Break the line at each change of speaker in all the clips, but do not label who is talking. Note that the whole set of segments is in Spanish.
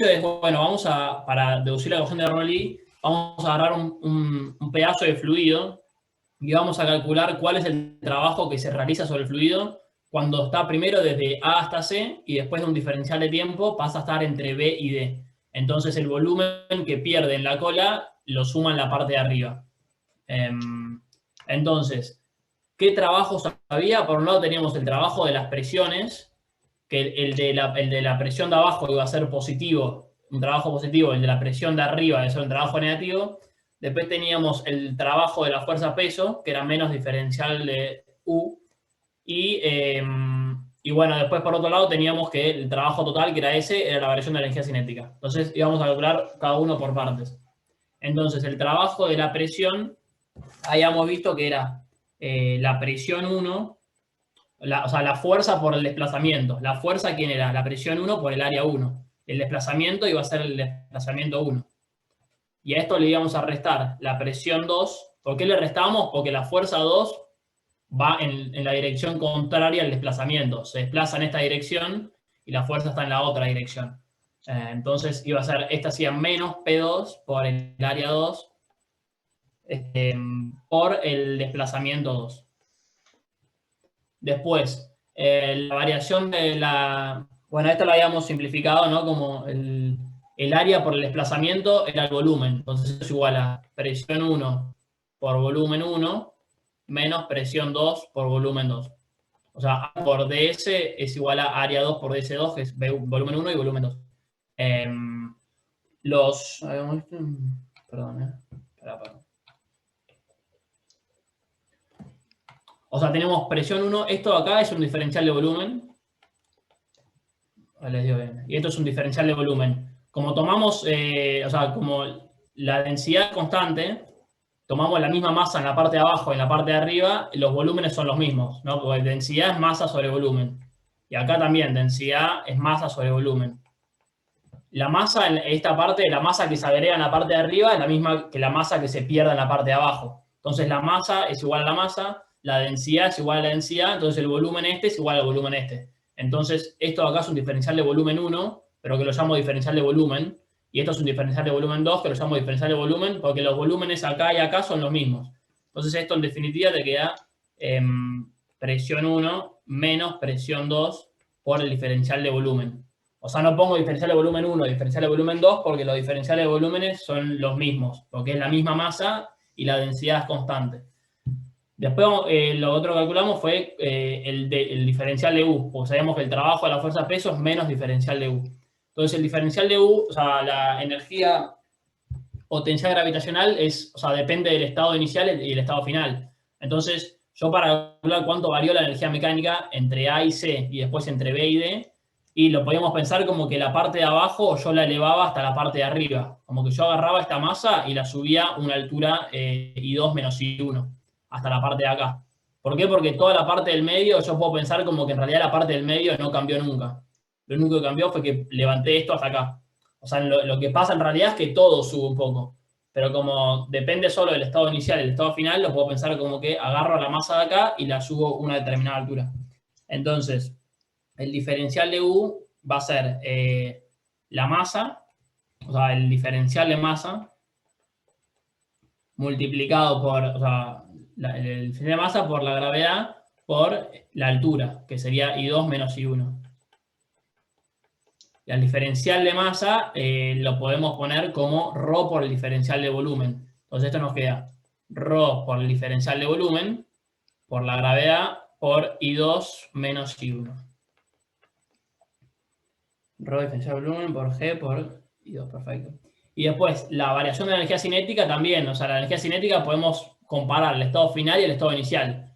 es, bueno, para deducir la ecuación de Bernoulli, vamos a agarrar un pedazo de fluido y vamos a calcular cuál es el trabajo que se realiza sobre el fluido cuando está primero desde A hasta C y después de un diferencial de tiempo pasa a estar entre B y D. Entonces el volumen que pierde en la cola lo suma en la parte de arriba. Entonces, ¿qué trabajos había? Por un lado teníamos el trabajo de las presiones, que el de la presión de abajo iba a ser positivo, un trabajo positivo, el de la presión de arriba iba a ser un trabajo negativo. Después teníamos el trabajo de la fuerza-peso, que era menos diferencial de U. Y bueno, después por otro lado teníamos que el trabajo total, que era ese, era la variación de la energía cinética. Entonces íbamos a calcular cada uno por partes. Entonces el trabajo de la presión, habíamos visto que era la presión 1, o sea, la fuerza por el desplazamiento. ¿La fuerza quién era? La presión 1 por el área 1. El desplazamiento iba a ser el desplazamiento 1. Y a esto le íbamos a restar la presión 2. ¿Por qué le restamos? Porque la fuerza 2 va en la dirección contraria al desplazamiento. Se desplaza en esta dirección y la fuerza está en la otra dirección. Entonces iba a ser, esta hacía menos P2 por el área 2 por el desplazamiento 2. Después, la variación de la... Bueno, esto lo habíamos simplificado, ¿no? Como el área por el desplazamiento era el volumen. Entonces eso es igual a presión 1 por volumen 1 menos presión 2 por volumen 2. O sea, A por ds es igual a área 2 por ds2, que es volumen 1 y volumen 2. Perdón, O sea, tenemos presión 1. Esto de acá es un diferencial de volumen. Les digo bien. Y esto es un diferencial de volumen. Como tomamos, o sea, como la densidad constante, tomamos la misma masa en la parte de abajo y en la parte de arriba, los volúmenes son los mismos, ¿no? Porque densidad es masa sobre volumen. Y acá también, densidad es masa sobre volumen. La masa en esta parte, la masa que se agrega en la parte de arriba es la misma que la masa que se pierde en la parte de abajo. Entonces la masa es igual a la masa, la densidad es igual a la densidad, entonces el volumen este es igual al volumen este. Entonces esto de acá es un diferencial de volumen 1, pero que lo llamo diferencial de volumen. Y esto es un diferencial de volumen 2, que lo llamo diferencial de volumen, porque los volúmenes acá y acá son los mismos. Entonces esto en definitiva te queda presión 1 menos presión 2 por el diferencial de volumen. O sea, no pongo diferencial de volumen 1 y diferencial de volumen 2 porque los diferenciales de volúmenes son los mismos, porque es la misma masa y la densidad es constante. Después lo otro que calculamos fue el diferencial de U, porque sabíamos que el trabajo de la fuerza peso es menos diferencial de U. Entonces el diferencial de U, o sea, la energía potencial gravitacional es, o sea, depende del estado inicial y el estado final. Entonces, yo para calcular cuánto varió la energía mecánica entre A y C y después entre B y D, y lo podíamos pensar como que la parte de abajo yo la elevaba hasta la parte de arriba. Como que yo agarraba esta masa y la subía una altura I2 menos I1 hasta la parte de acá. ¿Por qué? Porque toda la parte del medio yo puedo pensar como que en realidad la parte del medio no cambió nunca. Lo único que cambió fue que levanté esto hasta acá. O sea, lo que pasa en realidad es que todo sube un poco. Pero como depende solo del estado inicial y el estado final, lo puedo pensar como que agarro la masa de acá y la subo a una determinada altura. Entonces, el diferencial de U va a ser la masa, o sea, el diferencial de masa multiplicado por, o sea, el diferencial de masa por la gravedad por la altura, que sería I2 menos I1. Y al diferencial de masa lo podemos poner como ρ por el diferencial de volumen. Entonces esto nos queda ρ por el diferencial de volumen por la gravedad por I2 menos I1. Rho diferencial de volumen por G por I2, perfecto. Y después, la variación de la energía cinética también, o sea, la energía cinética podemos comparar el estado final y el estado inicial.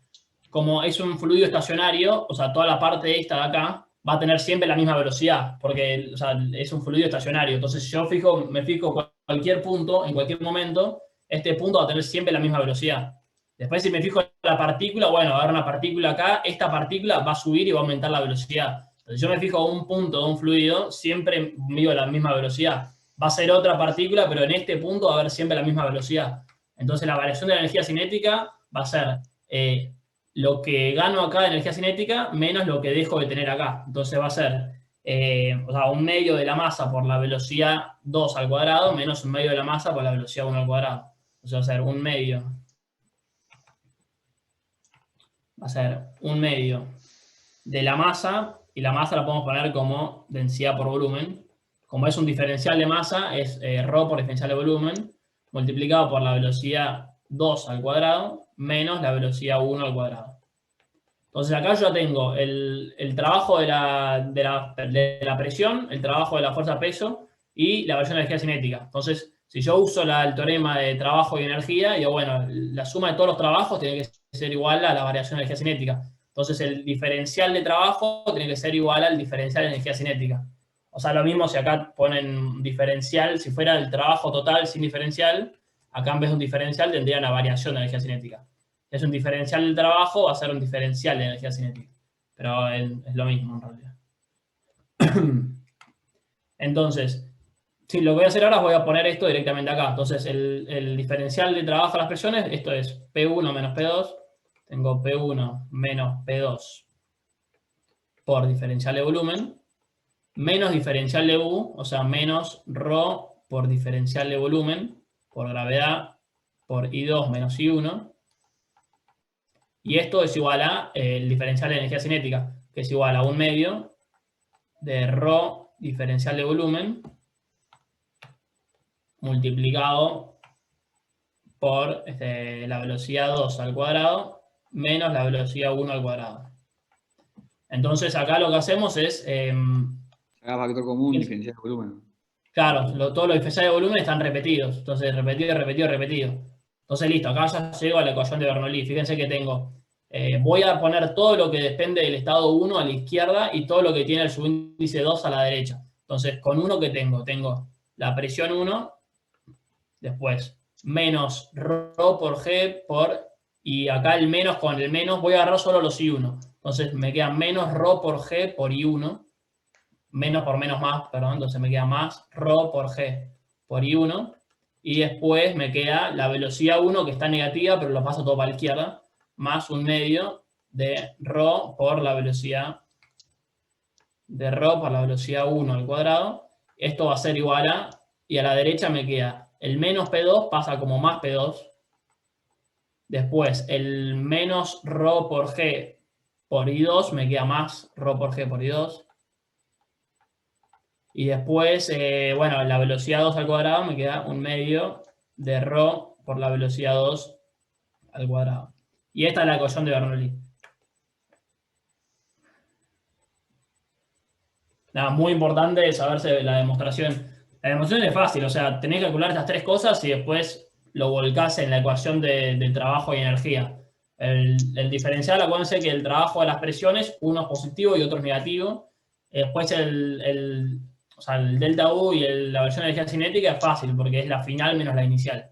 Como es un fluido estacionario, o sea, toda la parte de esta de acá va a tener siempre la misma velocidad, porque o sea, es un fluido estacionario. Entonces, yo me fijo cualquier punto, en cualquier momento, este punto va a tener siempre la misma velocidad. Después, si me fijo en la partícula, bueno, va a haber una partícula acá, esta partícula va a subir y va a aumentar la velocidad. Entonces, yo me fijo en un punto de un fluido, siempre mido la misma velocidad. Va a ser otra partícula, pero en este punto va a haber siempre la misma velocidad. Entonces, la variación de la energía cinética va a ser lo que gano acá de energía cinética menos lo que dejo de tener acá. Entonces va a ser o sea, un medio de la masa por la velocidad 2 al cuadrado menos un medio de la masa por la velocidad 1 al cuadrado. O sea, va a ser un medio. Va a ser un medio de la masa, y la masa la podemos poner como densidad por volumen. Como es un diferencial de masa, es ρ por diferencial de volumen, multiplicado por la velocidad 2 al cuadrado, menos la velocidad 1 al cuadrado. Entonces acá yo tengo el trabajo de la presión, el trabajo de la fuerza-peso y la variación de energía cinética. Entonces, si yo uso el teorema de trabajo y energía, digo, bueno, la suma de todos los trabajos tiene que ser igual a la variación de energía cinética. Entonces, el diferencial de trabajo tiene que ser igual al diferencial de energía cinética. O sea, lo mismo si acá ponen diferencial, si fuera el trabajo total sin diferencial, acá en vez de un diferencial tendría una variación de energía cinética. Si es un diferencial del trabajo, va a ser un diferencial de energía cinética. Pero es lo mismo en realidad. Entonces, si lo que voy a hacer ahora es voy a poner esto directamente acá. Entonces, el diferencial de trabajo a las presiones, esto es P1 menos P2. Tengo P1 menos P2 por diferencial de volumen, menos diferencial de U, o sea, menos ρ por diferencial de volumen, por gravedad, por I2 menos I1. Y esto es igual a el diferencial de energía cinética, que es igual a un medio de ρ diferencial de volumen multiplicado por la velocidad 2 al cuadrado menos la velocidad 1 al cuadrado. Entonces acá lo que hacemos es...
Haga factor común, diferencial de volumen.
Claro, todos los diferenciales de volumen están repetidos. Entonces, repetido, repetido, repetido. Entonces, listo, acá ya llego a la ecuación de Bernoulli. Fíjense que tengo... voy a poner todo lo que depende del estado 1 a la izquierda y todo lo que tiene el subíndice 2 a la derecha. Entonces, con 1 que tengo la presión 1, después menos ρ por g por... Y acá el menos con el menos, voy a agarrar solo los I1. Entonces, me queda menos ρ por g por I1. Menos por menos más, perdón, entonces me queda más ρ por g por I1, y después me queda la velocidad 1 que está negativa, pero lo paso todo para la izquierda, más un medio de ρ por la velocidad 1 al cuadrado. Esto va a ser igual a, y a la derecha me queda el menos P2 pasa como más P2, después el menos ρ por g por I2 me queda más ρ por g por I2, y después, bueno, la velocidad 2 al cuadrado me queda un medio de ρ por la velocidad 2 al cuadrado. Y esta es la ecuación de Bernoulli. Nada, muy importante saberse la demostración. La demostración es fácil, o sea, tenés que calcular estas tres cosas y después lo volcás en la ecuación de trabajo y energía. El diferencial, acuérdense que el trabajo de las presiones, uno es positivo y otro es negativo. Después o sea, el delta U y la versión de energía cinética es fácil porque es la final menos la inicial.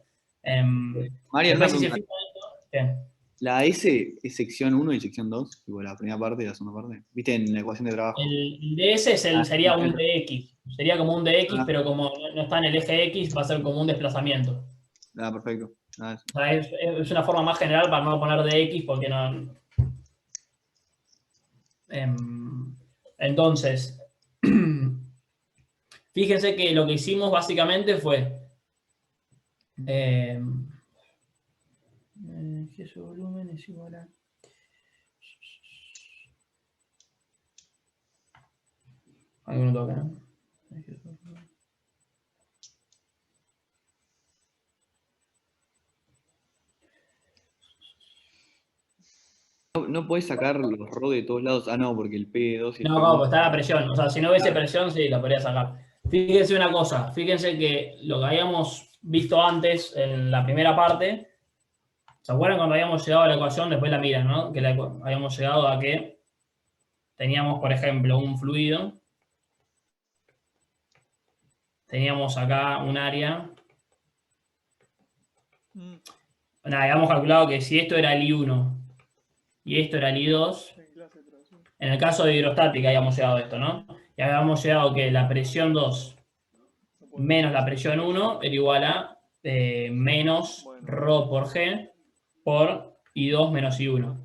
María,
Después, si se fijan esto, ¿qué?
¿la S es sección 1 y sección 2? Tipo la primera parte y la segunda parte. ¿Viste en la ecuación de trabajo?
El ds sería un dx. Sería como un dx, pero como no está en el eje x, va a ser como un desplazamiento.
Ah, perfecto.
O sea, es una forma más general para no poner dx porque no... Entonces, fíjense que lo que hicimos básicamente fue... su volumen es igual a... Algún toque, ¿no?
No podés sacar los ρ de todos lados. Ah, no, porque el P2 y el
No,
P1.
pues está la presión. O sea, si no hubiese presión, sí, la podría sacar. Fíjense una cosa. Fíjense que lo que habíamos visto antes en la primera parte, ¿se acuerdan cuando habíamos llegado a la ecuación? Después la miran, ¿no? Que habíamos llegado a que teníamos, por ejemplo, un fluido. Teníamos acá un área. Nada, habíamos calculado que si esto era el I1 y esto era el I2, en el caso de hidrostática habíamos llegado a esto, ¿no? Y habíamos llegado que la presión 2 menos la presión 1 era igual a menos ρ por g por I2 menos I1.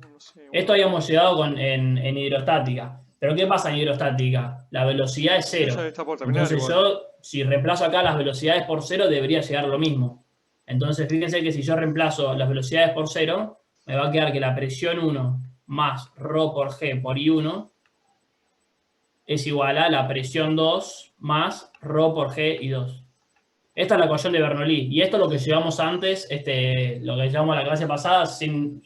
Esto habíamos llegado en hidrostática. Pero ¿qué pasa en hidrostática? La velocidad es cero.
Ella está por terminar
Entonces
igual.
yo, si reemplazo acá las velocidades por cero, debería llegar lo mismo. Entonces fíjense que si yo reemplazo las velocidades por cero, me va a quedar que la presión 1 más ρ por G por I1 es igual a la presión 2 más ρ por G y 2. Esta es la ecuación de Bernoulli. Y esto es lo que llevamos antes, lo que llevamos a la clase pasada sin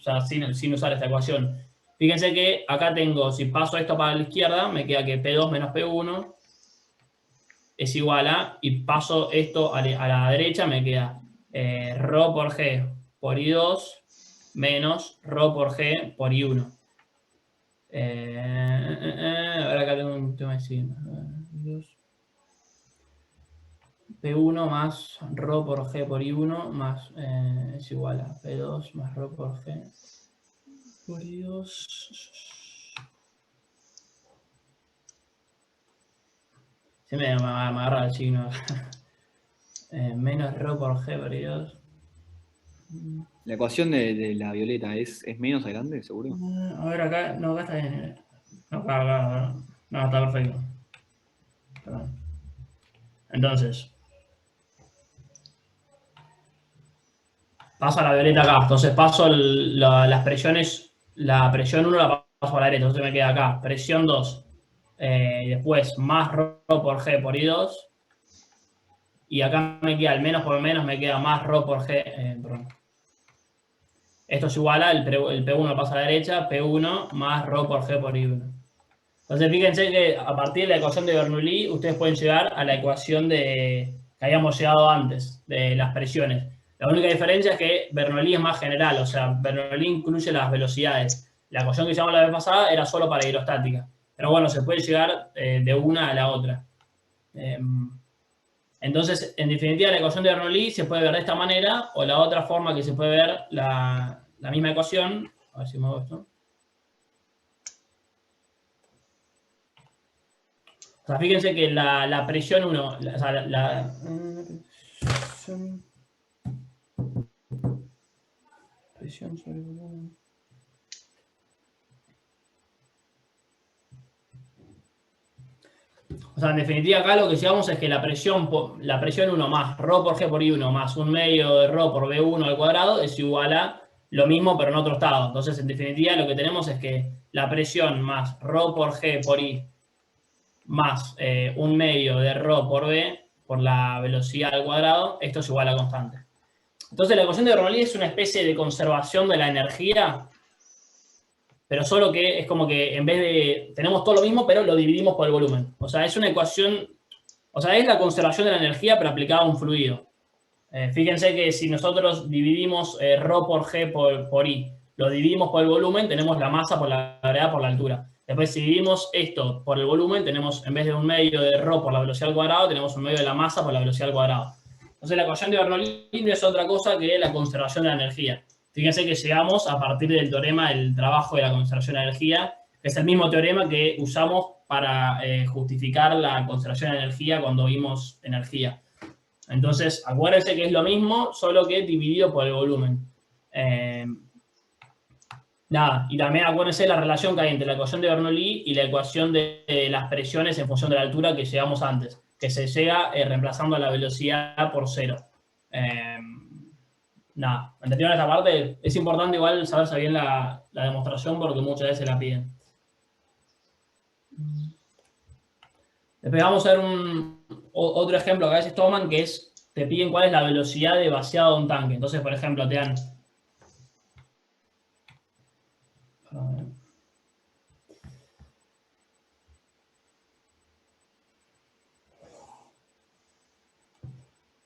usar esta ecuación. Fíjense que acá tengo, si paso esto para la izquierda, me queda que P2 menos P1 es igual a, y paso esto a la derecha, me queda ρ por G por I2 menos ρ por G por I1. Ahora acá tengo un tema así. P1 más ρ por G por I1 más es igual a P2 más ρ por G por I2. Se me agarra el signo. Menos ρ por G por I2.
La ecuación de la violeta es menos adelante, seguro.
A ver, acá. No, acá está bien. No, acá. No, está perfecto. Perdón. Entonces. Paso a la violeta acá. Entonces paso las presiones. La presión 1 la paso a la derecha. Entonces me queda acá. Presión 2. Después más ρ por G por I2. Y acá me queda el menos por menos. Me queda más ρ por G. Perdón. Esto es igual a el P1 lo pasa a la derecha. P1 más ρ por G por I1. Entonces fíjense que a partir de la ecuación de Bernoulli ustedes pueden llegar a la ecuación que habíamos llegado antes, de las presiones. La única diferencia es que Bernoulli es más general, o sea, Bernoulli incluye las velocidades. La ecuación que llamamos la vez pasada era solo para hidrostática. Pero bueno, se puede llegar de una a la otra. Entonces, en definitiva, la ecuación de Bernoulli se puede ver de esta manera, o la otra forma que se puede ver la misma ecuación. A ver si muevo esto. O sea, fíjense que la presión 1, o sea, presión sobre volumen. O sea, en definitiva acá lo que llevamos es que la presión 1 más ρ por G por I1 más un medio de ρ por B1 al cuadrado es igual a lo mismo pero en otro estado. Entonces, en definitiva lo que tenemos es que la presión más ρ por G por I más un medio de ρ por B por la velocidad al cuadrado, esto es igual a constante. Entonces la ecuación de Bernoulli es una especie de conservación de la energía, pero solo que es como que en vez de... tenemos todo lo mismo, pero lo dividimos por el volumen. O sea, es una ecuación... O sea, es la conservación de la energía, pero aplicada a un fluido. Fíjense que si nosotros dividimos ρ por G por I, lo dividimos por el volumen, tenemos la masa por la gravedad por la altura. Después, si dividimos esto por el volumen, tenemos, en vez de un medio de ρ por la velocidad al cuadrado, tenemos un medio de la masa por la velocidad al cuadrado. Entonces, la ecuación de Bernoulli no es otra cosa que la conservación de la energía. Fíjense que llegamos a partir del teorema del trabajo de la conservación de energía, que es el mismo teorema que usamos para justificar la conservación de energía cuando vimos energía. Entonces, acuérdense que es lo mismo, solo que dividido por el volumen. Nada, y también acuérdense la relación que hay entre la ecuación de Bernoulli y la ecuación de las presiones en función de la altura que llegamos antes, que se llega reemplazando la velocidad por cero. Nada, ¿entendieron esta parte? Es importante igual saberse bien la demostración porque muchas veces la piden. Después vamos a ver otro ejemplo que a veces toman, que es, te piden cuál es la velocidad de vaciado de un tanque. Entonces, por ejemplo, te dan...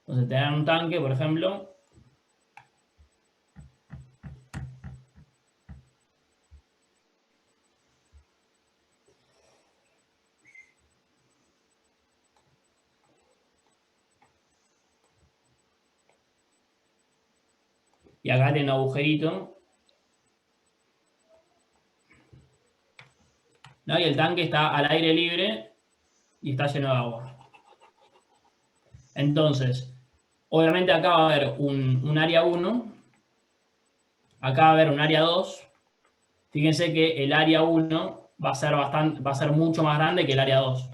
Entonces, te dan un tanque, por ejemplo... Y acá tiene un agujerito. ¿No? Y el tanque está al aire libre y está lleno de agua. Entonces, obviamente acá va a haber un área 1. Acá va a haber un área 2. Fíjense que el área 1 va a ser mucho más grande que el área 2.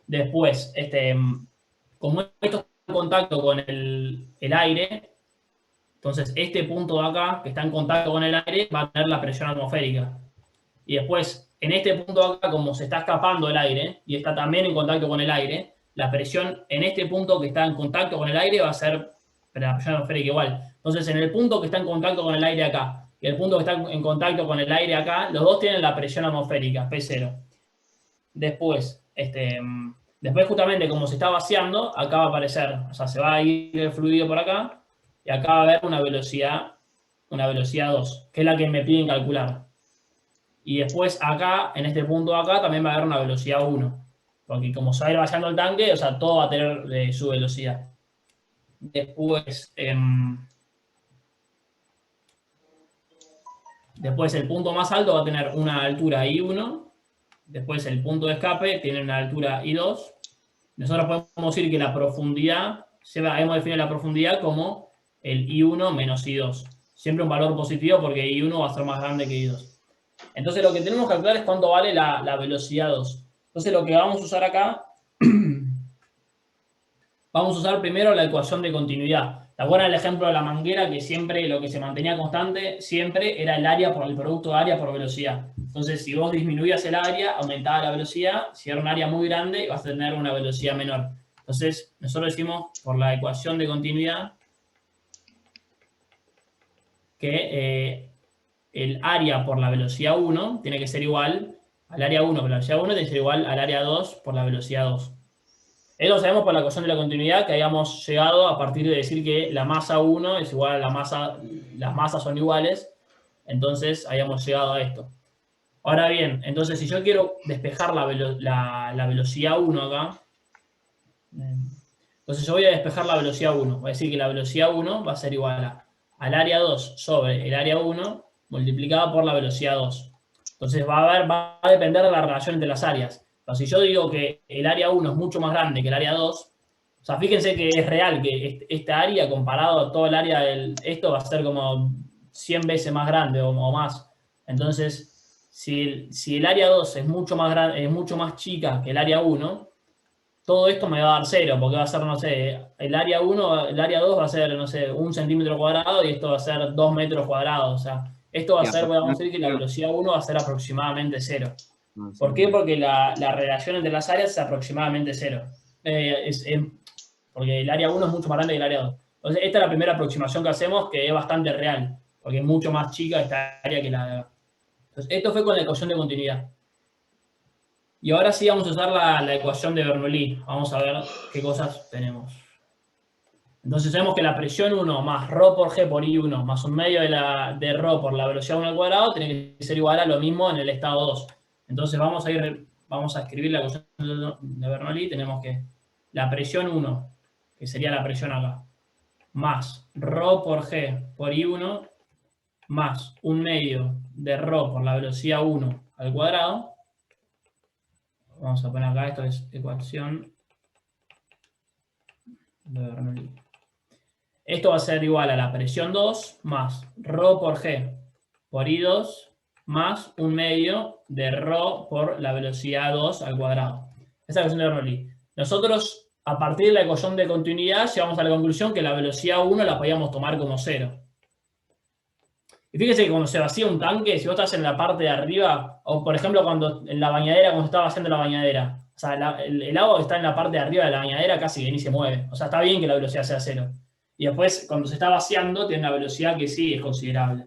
Después, como esto está en contacto con el aire, entonces este punto de acá, que está en contacto con el aire, va a tener la presión atmosférica. Y después, en este punto de acá, como se está escapando el aire, y está también en contacto con el aire, la presión en este punto que está en contacto con el aire va a ser la presión atmosférica igual. Entonces, en el punto que está en contacto con el aire acá, y el punto que está en contacto con el aire acá, los dos tienen la presión atmosférica, P0. Después, después justamente como se está vaciando, acá va a aparecer, o sea, se va a ir el fluido por acá, y acá va a haber una velocidad 2, que es la que me piden calcular. Y después acá, en este punto de acá, también va a haber una velocidad 1. Porque como se va a ir vaciando el tanque, o sea, todo va a tener su velocidad. Después, después el punto más alto va a tener una altura I1. Después el punto de escape tiene una altura I2. Nosotros podemos decir que la profundidad, hemos definido la profundidad como el I1 menos I2. Siempre un valor positivo porque I1 va a ser más grande que I2. Entonces lo que tenemos que calcular es cuánto vale la velocidad 2. Entonces lo que vamos a usar acá, vamos a usar primero la ecuación de continuidad. ¿Te acuerdas el ejemplo de la manguera que siempre lo que se mantenía constante siempre era el área por el producto de área por velocidad? Entonces si vos disminuías el área, aumentaba la velocidad. Si era un área muy grande, vas a tener una velocidad menor. Entonces nosotros decimos por la ecuación de continuidad que el área por la velocidad 1 tiene que ser igual al área 1 por la velocidad 1, tiene que ser igual al área 2 por la velocidad 2. Eso lo sabemos por la ecuación de la continuidad, que habíamos llegado a partir de decir que la masa 1 es igual a la masa, las masas son iguales, entonces habíamos llegado a esto. Ahora bien, entonces si yo quiero despejar la velocidad 1 acá, entonces yo voy a despejar la velocidad 1, voy a decir que la velocidad 1 va a ser igual al área 2 sobre el área 1 multiplicado por la velocidad 2. Entonces va a depender de la relación entre las áreas. Entonces, si yo digo que el área 1 es mucho más grande que el área 2, o sea, fíjense que es real que esta área comparado a todo el área esto va a ser como 100 veces más grande o más. Entonces, si el área 2 es mucho más chica que el área 1, todo esto me va a dar 0, porque va a ser, no sé, el área 1, el área 2 va a ser, no sé, 1 centímetro cuadrado y esto va a ser 2 metros cuadrados. O sea, esto va a ser, vamos a decir que la velocidad 1 va a ser aproximadamente 0. ¿Por qué? Porque la relación entre las áreas es aproximadamente 0. Porque el área 1 es mucho más grande que el área 2. Entonces, esta es la primera aproximación que hacemos, que es bastante real, porque es mucho más chica esta área que la de acá. Entonces, esto fue con la ecuación de continuidad. Y ahora sí vamos a usar la ecuación de Bernoulli. Vamos a ver qué cosas tenemos. Entonces sabemos que la presión 1 más ρ por g por I1 más un medio de ρ por la velocidad 1 al cuadrado tiene que ser igual a lo mismo en el estado 2. Entonces vamos a escribir la ecuación de Bernoulli. Tenemos que la presión 1, que sería la presión acá, más ρ por g por I1 más un medio de ρ por la velocidad 1 al cuadrado. Vamos a poner acá, esto es ecuación de Bernoulli. Esto va a ser igual a la presión 2 más ρ por g por I2 más un medio de ρ por la velocidad 2 al cuadrado. Esa es la ecuación de Bernoulli. Nosotros, a partir de la ecuación de continuidad, llegamos a la conclusión que la velocidad 1 la podíamos tomar como 0. Y fíjense que cuando se vacía un tanque, si vos estás en la parte de arriba, o por ejemplo cuando en la bañadera, cuando se estaba haciendo la bañadera, o sea, el agua que está en la parte de arriba de la bañadera casi que ni se mueve. O sea, está bien que la velocidad sea 0. Y después, cuando se está vaciando, tiene una velocidad que sí es considerable.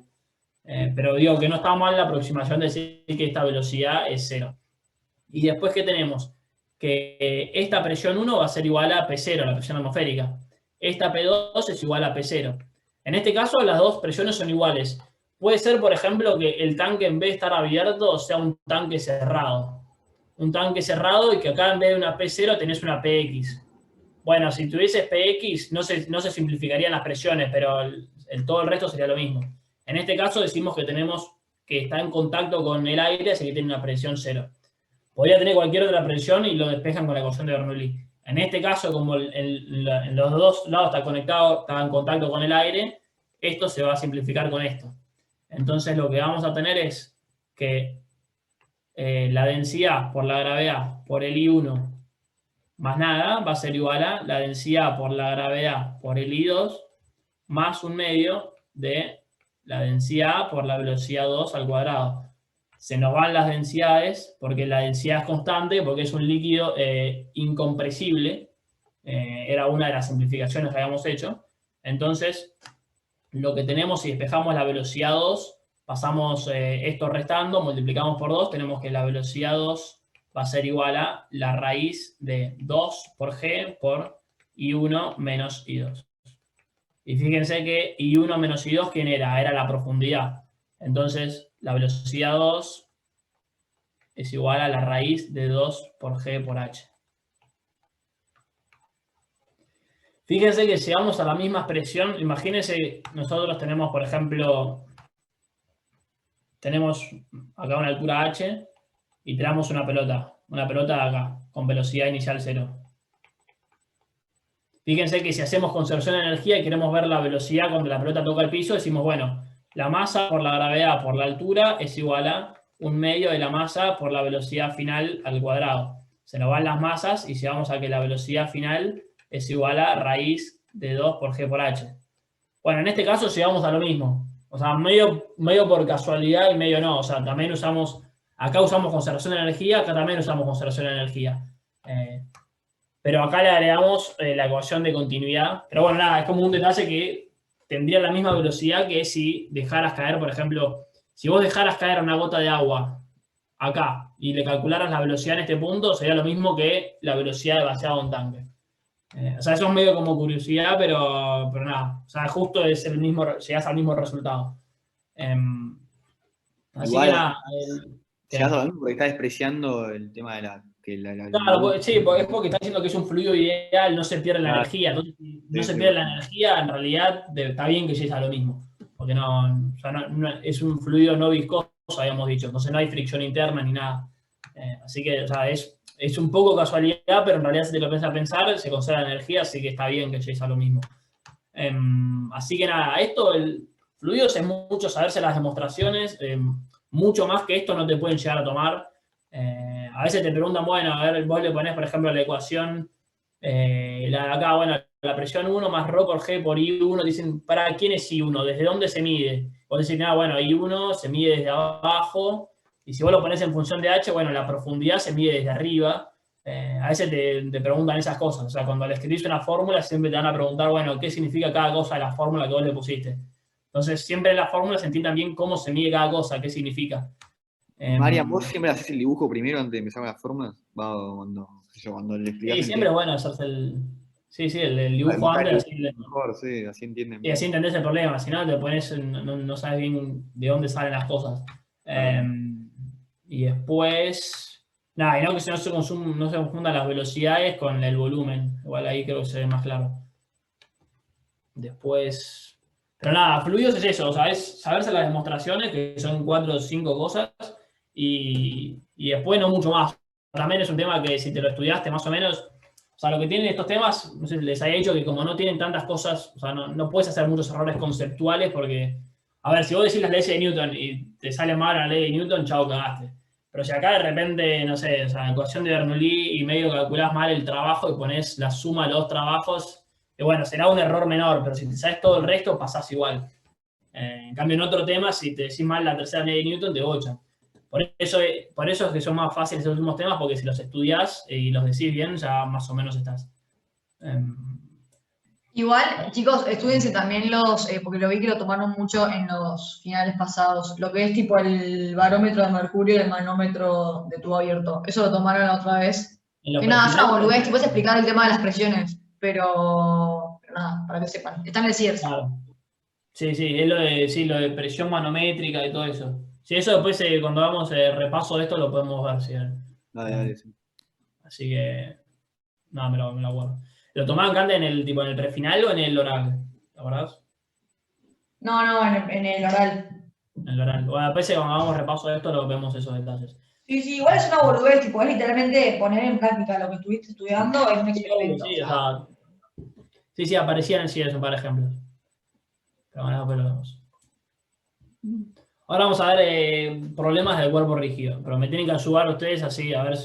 Pero digo que no está mal la aproximación de decir que esta velocidad es 0. Y después, ¿qué tenemos? Que esta presión 1 va a ser igual a P0, la presión atmosférica. Esta P2 es igual a P0. En este caso, las dos presiones son iguales. Puede ser, por ejemplo, que el tanque en vez de estar abierto sea un tanque cerrado. Un tanque cerrado y que acá en vez de una P0 tenés una PX. Bueno, si tuvieses PX no se simplificarían las presiones, pero todo el resto sería lo mismo. En este caso decimos que tenemos que está en contacto con el aire, así que tiene una presión 0. Podría tener cualquier otra presión y lo despejan con la ecuación de Bernoulli. En este caso, como en los dos lados está en contacto con el aire, esto se va a simplificar con esto. Entonces lo que vamos a tener es que la densidad por la gravedad por el I1 más nada va a ser igual a la densidad por la gravedad por el I2 más 1/2 de la densidad por la velocidad 2 al cuadrado. Se nos van las densidades porque la densidad es constante, porque es un líquido incompresible. Era una de las simplificaciones que habíamos hecho. Entonces, lo que tenemos, si despejamos la velocidad 2, pasamos esto restando, multiplicamos por 2, tenemos que la velocidad 2 va a ser igual a la raíz de 2 por g por I1 menos I2. Y fíjense que I1 menos I2, ¿quién era? Era la profundidad. Entonces, la velocidad 2 es igual a la raíz de 2 por g por h. Fíjense que llegamos a la misma expresión. Imagínense, nosotros tenemos, por ejemplo, tenemos acá una altura h y tiramos una pelota de acá, con velocidad inicial 0. Fíjense que si hacemos conservación de energía y queremos ver la velocidad cuando la pelota toca el piso, decimos, bueno, la masa por la gravedad por la altura es igual a 1/2 de la masa por la velocidad final al cuadrado. Se nos van las masas y llegamos a que la velocidad final es igual a raíz de 2 por g por h. Bueno, en este caso llegamos a lo mismo. O sea, medio por casualidad y medio no. O sea, también acá usamos conservación de energía, acá también usamos conservación de energía. Pero acá le agregamos la ecuación de continuidad. Pero bueno, nada, es como un detalle que tendría la misma velocidad que si dejaras caer, por ejemplo, si vos dejaras caer una gota de agua acá y le calcularas la velocidad en este punto, sería lo mismo que la velocidad de vaciado de un tanque. O sea, eso es medio como curiosidad, pero nada. O sea, justo es el mismo, llegás al mismo resultado. Así
Igual,
que nada.
llegás a lo mismo porque estás despreciando el tema de
Claro, sí, es porque está diciendo que es un fluido ideal, no se pierde la energía. Entonces, si no se pierde la energía, en realidad está bien que llegues a lo mismo. Porque o sea, es un fluido no viscoso, habíamos dicho. Entonces no hay fricción interna ni nada. Así que, o sea, es un poco casualidad, pero en realidad si te lo piensas a pensar, se conserva la energía, así que está bien que llegues a lo mismo. Así que nada, el fluidos es mucho saberse las demostraciones, mucho más que esto no te pueden llegar a tomar. A veces te preguntan, bueno, a ver, vos le ponés, por ejemplo, la ecuación, la de acá, bueno, la presión 1 más ρ por g por I1, dicen, ¿para quién es I1? ¿Desde dónde se mide? Vos decís, bueno, I1 se mide desde abajo, y si vos lo ponés en función de h, bueno, la profundidad se mide desde arriba. A veces te preguntan esas cosas, o sea, cuando le escribís una fórmula siempre te van a preguntar, bueno, ¿qué significa cada cosa de la fórmula que vos le pusiste? Entonces, siempre en la fórmula se entiende bien cómo se mide cada cosa, qué significa.
Marian, ¿vos siempre haces el dibujo primero antes de empezar con las fórmulas? Cuando le explicás
Sí,
el
siempre
tema.
es bueno hacerse el dibujo antes,
Mejor, sí, así entienden
y
bien.
así entendés el problema, si no te pones, no sabes bien de dónde salen las cosas. Y después, nada, y no que no se confundan las velocidades con el volumen, igual ahí creo que se ve más claro. Después, pero nada, fluidos es eso, o sea, es saberse las demostraciones, que son 4 o 5 cosas, y después no mucho más. También es un tema que si te lo estudiaste más o menos, o sea, lo que tienen estos temas, no sé, les había dicho que como no tienen tantas cosas, o sea, no puedes hacer muchos errores conceptuales porque, a ver, si vos decís las leyes de Newton y te sale mal la ley de Newton, chao, cagaste. Pero si acá de repente, no sé, o sea, ecuación de Bernoulli y medio calculás mal el trabajo y pones la suma de los trabajos, y bueno, será un error menor, pero si te sabes todo el resto, pasás igual. En cambio, en otro tema, si te decís mal la tercera ley de Newton, te bochan. Por eso es que son más fáciles los últimos temas, porque si los estudias y los decís bien, ya más o menos estás.
Igual, chicos, estudiense también porque lo vi que lo tomaron mucho en los finales pasados, lo que es tipo el barómetro de mercurio y el manómetro de tubo abierto. Eso lo tomaron la otra vez. Que nada, es una boludez, te puedes explicar el tema de las presiones, pero nada, para que sepan. Está en el CIERS.
Claro. Sí, es lo de presión manométrica y todo eso. Sí, eso después, cuando hagamos repaso de esto, lo podemos ver. ¿Sí?
Dale, sí.
Así que, nada, me lo acuerdo. ¿Lo tomaban antes en el prefinal o en el oral? ¿Te acordás?
No, en el oral.
En el oral. Bueno, después cuando hagamos repaso de esto, lo vemos esos detalles.
Sí, igual es una boludez, tipo, es literalmente poner en práctica lo que estuviste estudiando en un experimento.
Sí, o sea, sí, aparecía en el CIERS un par de ejemplos. Pero bueno, después lo vemos. Ahora vamos a ver problemas del cuerpo rígido, pero me tienen que ayudar ustedes así, a ver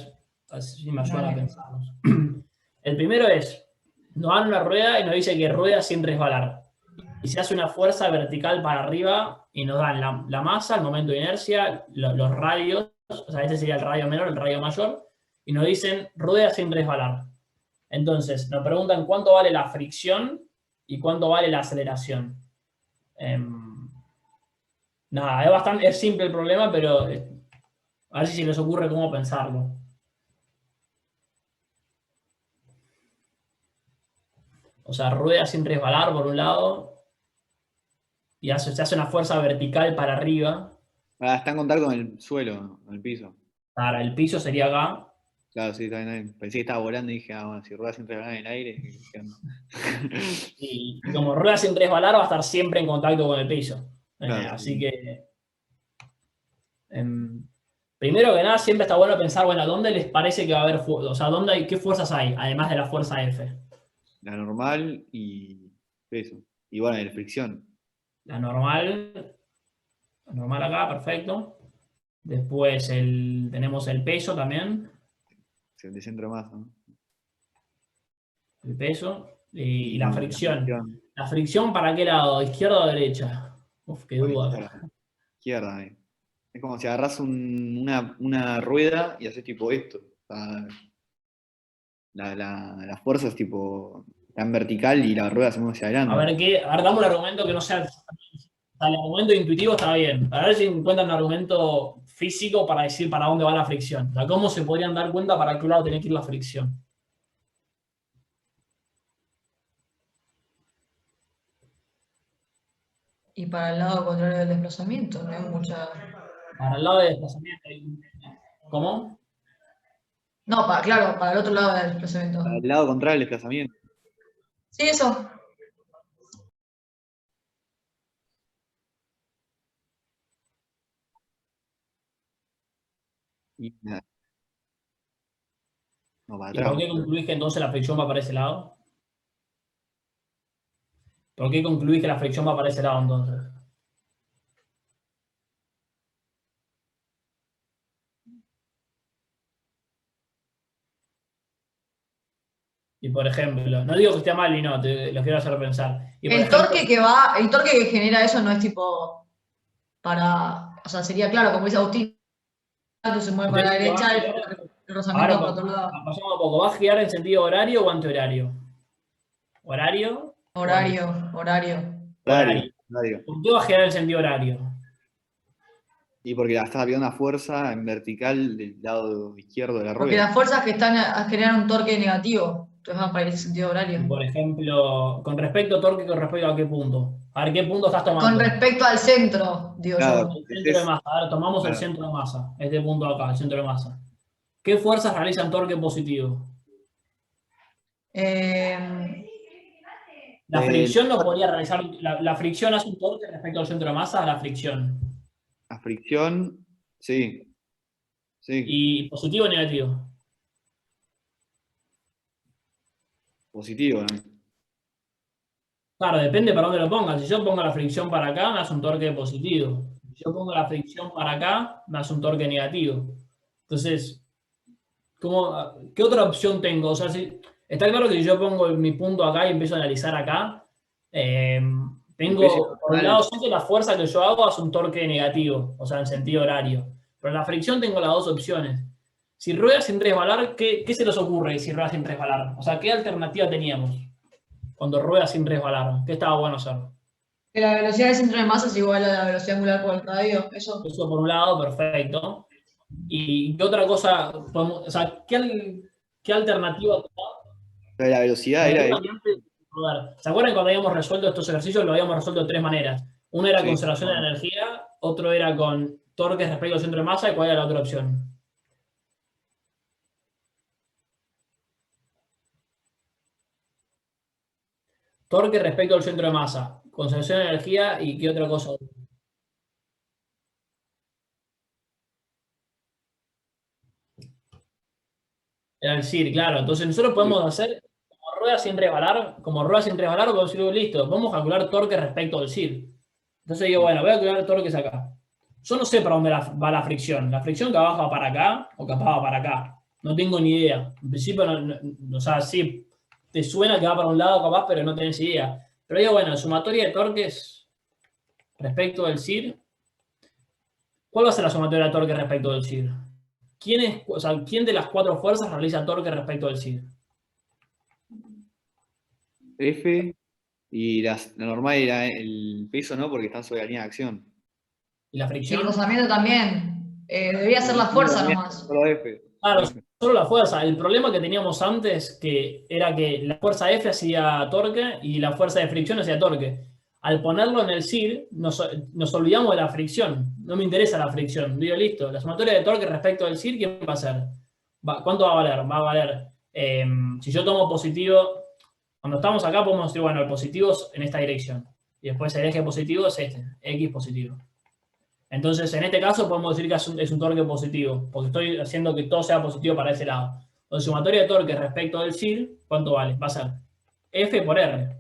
si me ayudan a
Dale.
pensarlos. El primero es, nos dan una rueda y nos dice que rueda sin resbalar. Y se hace una fuerza vertical para arriba y nos dan la masa, el momento de inercia, los radios, o sea, este sería el radio menor, el radio mayor, y nos dicen rueda sin resbalar. Entonces, nos preguntan cuánto vale la fricción y cuánto vale la aceleración. Nada, es simple el problema, pero a ver si se les ocurre cómo pensarlo. O sea, rueda sin resbalar por un lado y se hace una fuerza vertical para arriba.
Está en contacto con el suelo, con el piso.
Para el piso sería acá.
Claro, sí, también pensé que estaba volando y dije, bueno, si rueda sin resbalar en el aire, ¿qué onda?
Y como rueda sin resbalar va a estar siempre en contacto con el piso.
Claro,
Así
sí.
que, primero que nada, siempre está bueno pensar, bueno, ¿dónde les parece que va a haber fuerza? O sea, ¿qué fuerzas hay? Además de la fuerza F.
La normal y eso. Y bueno, la fricción.
La normal acá, perfecto. Después tenemos el peso también.
De centro de masa, ¿no?
El peso y la
la
fricción.
fricción.
¿La fricción para qué lado? ¿Izquierda o derecha? Uf, qué
Por
duda.
izquierda. Es como si agarras una rueda y haces tipo esto. O sea, la fuerza es tipo tan vertical y la rueda se mueve hacia
A
adelante.
ver, dame un argumento que no sea. El argumento intuitivo está bien. A ver si encuentran un argumento físico para decir para dónde va la fricción. O sea, ¿cómo se podrían dar cuenta para qué lado tiene que ir la fricción?
Y para el lado contrario del desplazamiento, no hay mucha.
Para el lado de desplazamiento. ¿Cómo?
No, claro, para el otro lado del desplazamiento.
Para el lado contrario del desplazamiento.
Sí, eso.
Y nada. No, para
¿Y por
atrás.
qué concluís que entonces la fricción va para ese lado? ¿Por qué concluís que la fricción va para ese lado entonces? Y por ejemplo, no digo que esté mal y no, lo quiero hacer pensar. Y por
El
ejemplo,
torque que genera eso no es tipo para. O sea, sería claro, como dice Agustín, se mueve para la derecha, el rozamiento
ahora
va para otro lado.
pasamos a poco. ¿Va a girar en sentido horario o antihorario? ¿Horario?
Horario.
Horario.
Horario.
¿Por qué va a girar en sentido horario?
Y porque la estás viendo una fuerza en vertical del lado izquierdo de la
Porque
rueda.
las fuerzas que están generan un torque negativo. Entonces van para ese sentido horario.
Por ejemplo, con respecto a torque, con respecto a qué punto. A ver, ¿qué punto estás
Con
tomando?
respecto al centro, digo
Claro,
yo.
El centro de masa. A ver, tomamos el
claro.
centro de masa. Este punto acá, el centro de masa. ¿Qué fuerzas realizan torque positivo? La fricción no podría realizar. La fricción hace un torque respecto al centro de masa a la fricción.
La fricción, sí.
¿Y positivo o negativo?
Positivo, ¿no?
Claro, depende para dónde lo pongas. Si yo pongo la fricción para acá, me hace un torque positivo. Si yo pongo la fricción para acá, me hace un torque negativo. Entonces, ¿qué otra opción tengo? O sea, está claro que si yo pongo mi punto acá y empiezo a analizar acá, tengo, por un lado, sé que la fuerza que yo hago hace un torque negativo, o sea, en sentido horario. Pero en la fricción tengo las dos opciones. Si rueda sin resbalar, ¿qué se les ocurre si rueda sin resbalar? O sea, ¿qué alternativa teníamos cuando rueda sin resbalar? ¿Qué estaba bueno hacer?
Que la velocidad del centro de masa es igual a la velocidad angular por el radio. Eso.
Eso por un lado, perfecto. ¿Y qué otra cosa podemos, o sea, qué alternativa?
La velocidad era.
¿Se acuerdan cuando habíamos resuelto estos ejercicios? Lo habíamos resuelto de tres maneras. Una era
Sí.
conservación de energía, otro era con torques respecto al centro de masa, ¿y cuál era la otra opción? Torque respecto al centro de masa, conservación de energía y qué otra cosa. Era el CIR, claro. Entonces nosotros podemos hacer como rueda sin resbalar, podemos decir, listo, vamos a calcular torque respecto al CIR. Entonces digo, bueno, voy a calcular torques acá. yo no sé para dónde va la fricción. La fricción capaz va para acá o capaz va para acá. No tengo ni idea. En principio, o sea, sí, te suena que va para un lado capaz, pero no tenés idea. Pero digo, bueno, sumatoria de torques respecto del CIR. ¿Cuál va a ser la sumatoria de torque respecto del CIR? ¿Quién de las 4 fuerzas realiza torque respecto del CIR?
F y la normal era el peso, ¿no? Porque están sobre la línea de acción.
¿Y la
Y el
fricción?
rozamiento también. Debía ser la fuerza nomás.
Solo F.
Claro, solo la fuerza. El problema que teníamos antes que era que la fuerza F hacía torque y la fuerza de fricción hacía torque. Al ponerlo en el CIR, nos olvidamos de la fricción. No me interesa la fricción. Digo, listo. La sumatoria de torque respecto del CIR, ¿quién va a ser? ¿Cuánto va a valer? Va a valer. Si yo tomo positivo, cuando estamos acá podemos decir, bueno, el positivo es en esta dirección. Y después el eje positivo es este, X positivo. Entonces, en este caso podemos decir que es un torque positivo, porque estoy haciendo que todo sea positivo para ese lado. Entonces, sumatoria de torque respecto del CIR, ¿cuánto vale? Va a ser F por R.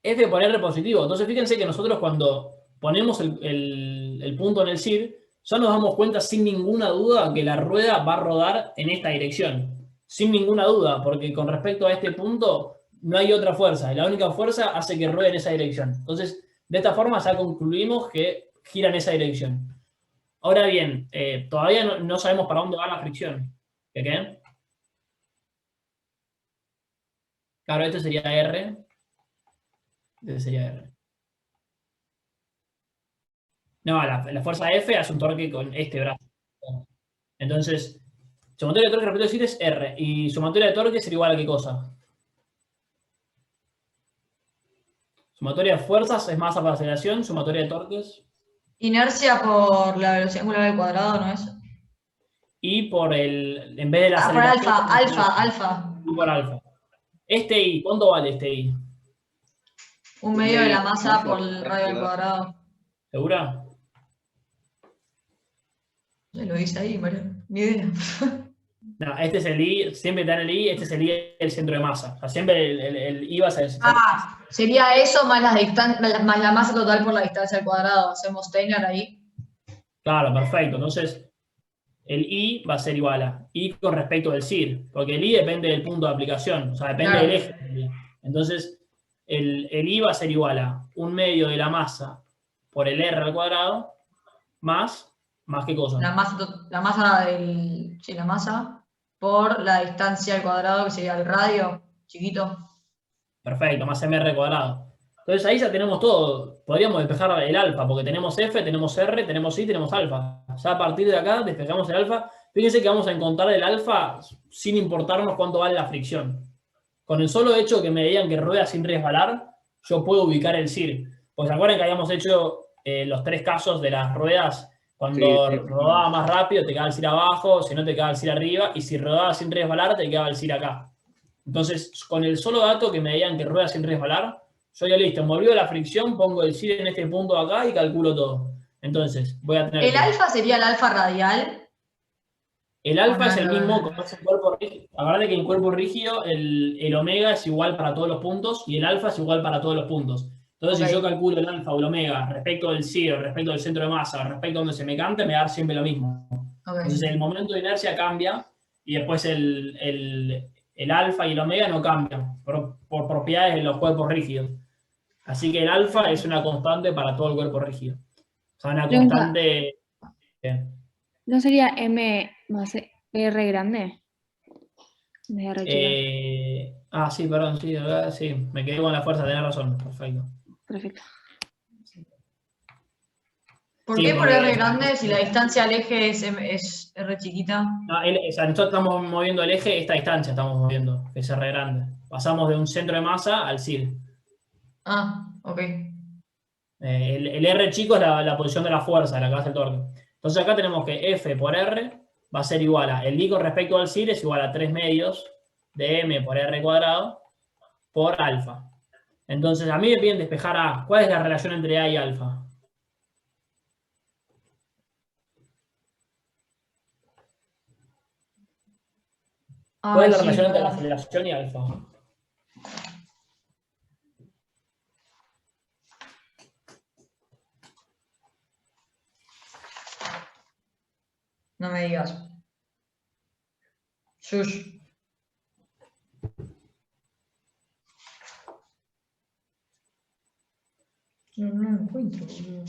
F por R positivo. Entonces, fíjense que nosotros cuando ponemos el punto en el CIR, ya nos damos cuenta sin ninguna duda que la rueda va a rodar en esta dirección. Sin ninguna duda, porque con respecto a este punto no hay otra fuerza. Y la única fuerza hace que ruede en esa dirección. Entonces, de esta forma ya concluimos que gira en esa dirección. Ahora bien, todavía no sabemos para dónde va la fricción. ¿Qué? Claro, este sería R. Este sería R. No, la fuerza F hace un torque con este brazo. Entonces, sumatoria de torque respecto al CIR es R. ¿Y sumatoria de torque sería igual a qué cosa? Sumatoria de fuerzas es masa por aceleración. Sumatoria de torques.
Inercia por la velocidad angular al cuadrado, ¿no es?
Y por el, en vez de la
Por
aceleración.
alfa.
Y por alfa. Este I, ¿cuánto vale este I?
Un medio de la masa por el radio al cuadrado.
¿Segura?
Lo dice ahí, Mario. Ni idea.
No, este es el I, siempre está en el I, este es el I, el centro de masa. O sea, siempre el I va a ser el centro.
Ah, sería eso más más la masa total por la distancia al cuadrado. Hacemos Steiner ahí.
Claro, perfecto. Entonces, el I va a ser igual a I con respecto del CIR, porque el I depende del punto de aplicación, o sea, depende
Claro.
del eje. Entonces, el I va a ser igual a un medio de la masa por el R al cuadrado, más ¿qué cosa?
La masa por la distancia al cuadrado, que sería el radio, chiquito.
Perfecto, más mr cuadrado. Entonces ahí ya tenemos todo. Podríamos despejar el alfa, porque tenemos F, tenemos R, tenemos I, tenemos alfa. Ya a partir de acá despejamos el alfa. Fíjense que vamos a encontrar el alfa sin importarnos cuánto vale la fricción. Con el solo hecho que me digan que rueda sin resbalar, yo puedo ubicar el CIR. Pues se acuerdan que habíamos hecho los 3 casos de las ruedas. Cuando rodaba más rápido te quedaba el CIR abajo, si no te quedaba el CIR arriba, y si rodaba sin resbalar te quedaba el CIR acá. Entonces, con el solo dato que me digan que rueda sin resbalar, yo ya listo, movido la fricción, pongo el CIR en este punto acá y calculo todo. Entonces, voy a tener...
¿El alfa sería el alfa radial?
El alfa es el mismo como es el cuerpo rígido. Acuérdate que en cuerpo rígido el omega es igual para todos los puntos y el alfa es igual para todos los puntos. Entonces, si yo calculo el alfa o el omega respecto del CIR, respecto del centro de masa, respecto a donde se me cante, me da siempre lo mismo. Entonces, el momento de inercia cambia y después el alfa y el omega no cambian por propiedades de los cuerpos rígidos. Así que el alfa es una constante para todo el cuerpo rígido. O sea, una constante...
¿No sería M más R grande? De R chica.
Sí, perdón, sí, me quedé con la fuerza, tenés razón, perfecto.
Perfecto.
¿Por qué por R grande si la distancia al eje es R chiquita?
No, o sea, nosotros estamos moviendo el eje, esta distancia estamos moviendo, que es R grande. Pasamos de un centro de masa al CIR.
Ah, ok.
El R chico es la posición de la fuerza, la que hace el torque. Entonces acá tenemos que F por R va a ser igual a, el I con respecto al CIR es igual a 3 medios de M por R cuadrado por alfa. Entonces a mí me piden despejar A. ¿Cuál es la relación entre A y alfa? ¿Cuál es la relación entre la aceleración y alfa?
No me digas. Shush. No lo encuentro, boludo.